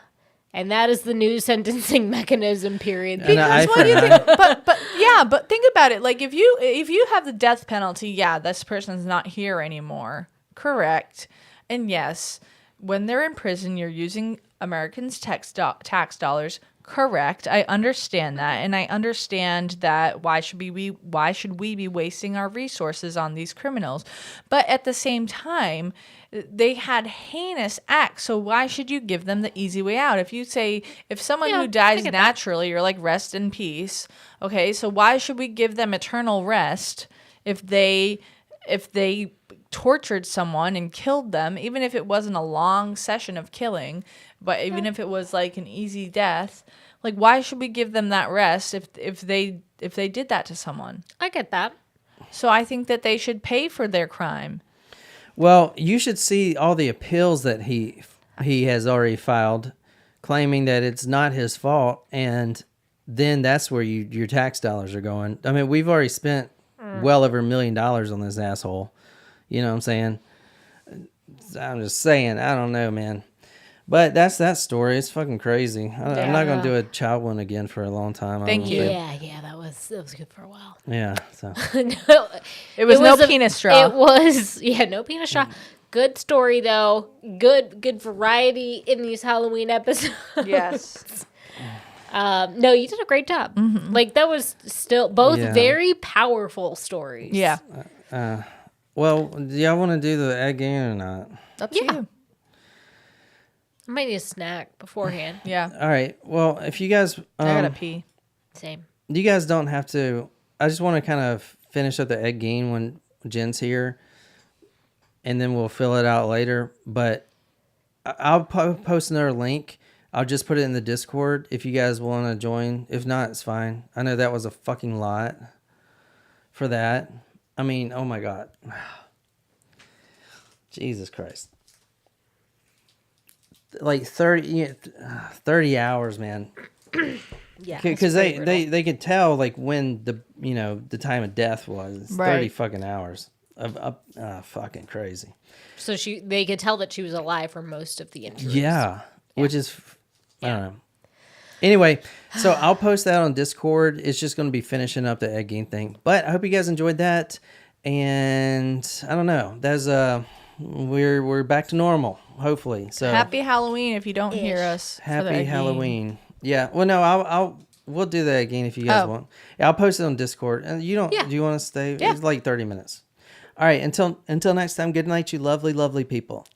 and that is the new sentencing mechanism. Period. Because what do you think? But think about it. Like if you have the death penalty, this person's not here anymore. Correct. And yes, when they're in prison, you're using Americans' tax dollars. Correct. I understand that, and I understand that why should we be wasting our resources on these criminals? But at the same time, they had heinous acts, so why should you give them the easy way out? If someone who dies naturally, you're like, rest in peace. Okay, so why should we give them eternal rest if they tortured someone and killed them, even if it wasn't a long session of killing, but even if it was like an easy death? Like, why should we give them that rest if they did that to someone? I get that. So I think that they should pay for their crime. Well, you should see all the appeals that he has already filed, claiming that it's not his fault, and then that's where your tax dollars are going. I mean, we've already spent well over $1 million on this asshole. You know what I'm saying? I'm just saying. I don't know, man. But that's that story. It's fucking crazy. I'm not going to do a child one again for a long time. Thank you. Yeah, that was good for a while. Yeah. So it was no penis straw. It was no penis straw. Good story though. Good variety in these Halloween episodes. Yes. No, you did a great job. Mm-hmm. Like, that was still both very powerful stories. Yeah. Well, do y'all want to do the egg game or not? Up to you. I might need a snack beforehand. Yeah. All right. Well, if you guys... I gotta pee. Same. You guys don't have to... I just want to kind of finish up the egg game when Jen's here, and then we'll fill it out later. But I'll post another link. I'll just put it in the Discord if you guys want to join. If not, it's fine. I know that was a fucking lot for that. I mean, oh my God. Jesus Christ. Like 30 hours, man. Yeah. Because they could tell like when the time of death was. It's 30 fucking hours of fucking crazy. So they could tell that she was alive for most of the injuries. Yeah. Which is I don't know. Anyway, so I'll post that on Discord. It's just going to be finishing up the egg game thing. But I hope you guys enjoyed that. And I don't know. That's we're back to normal, hopefully. So happy Halloween if you don't hear us. Happy Halloween. Yeah. Well, no, we'll do that again if you guys want. Yeah, I'll post it on Discord. And you don't? Do you want to stay? Yeah. It's like 30 minutes. All right. Until next time. Good night, you lovely, lovely people.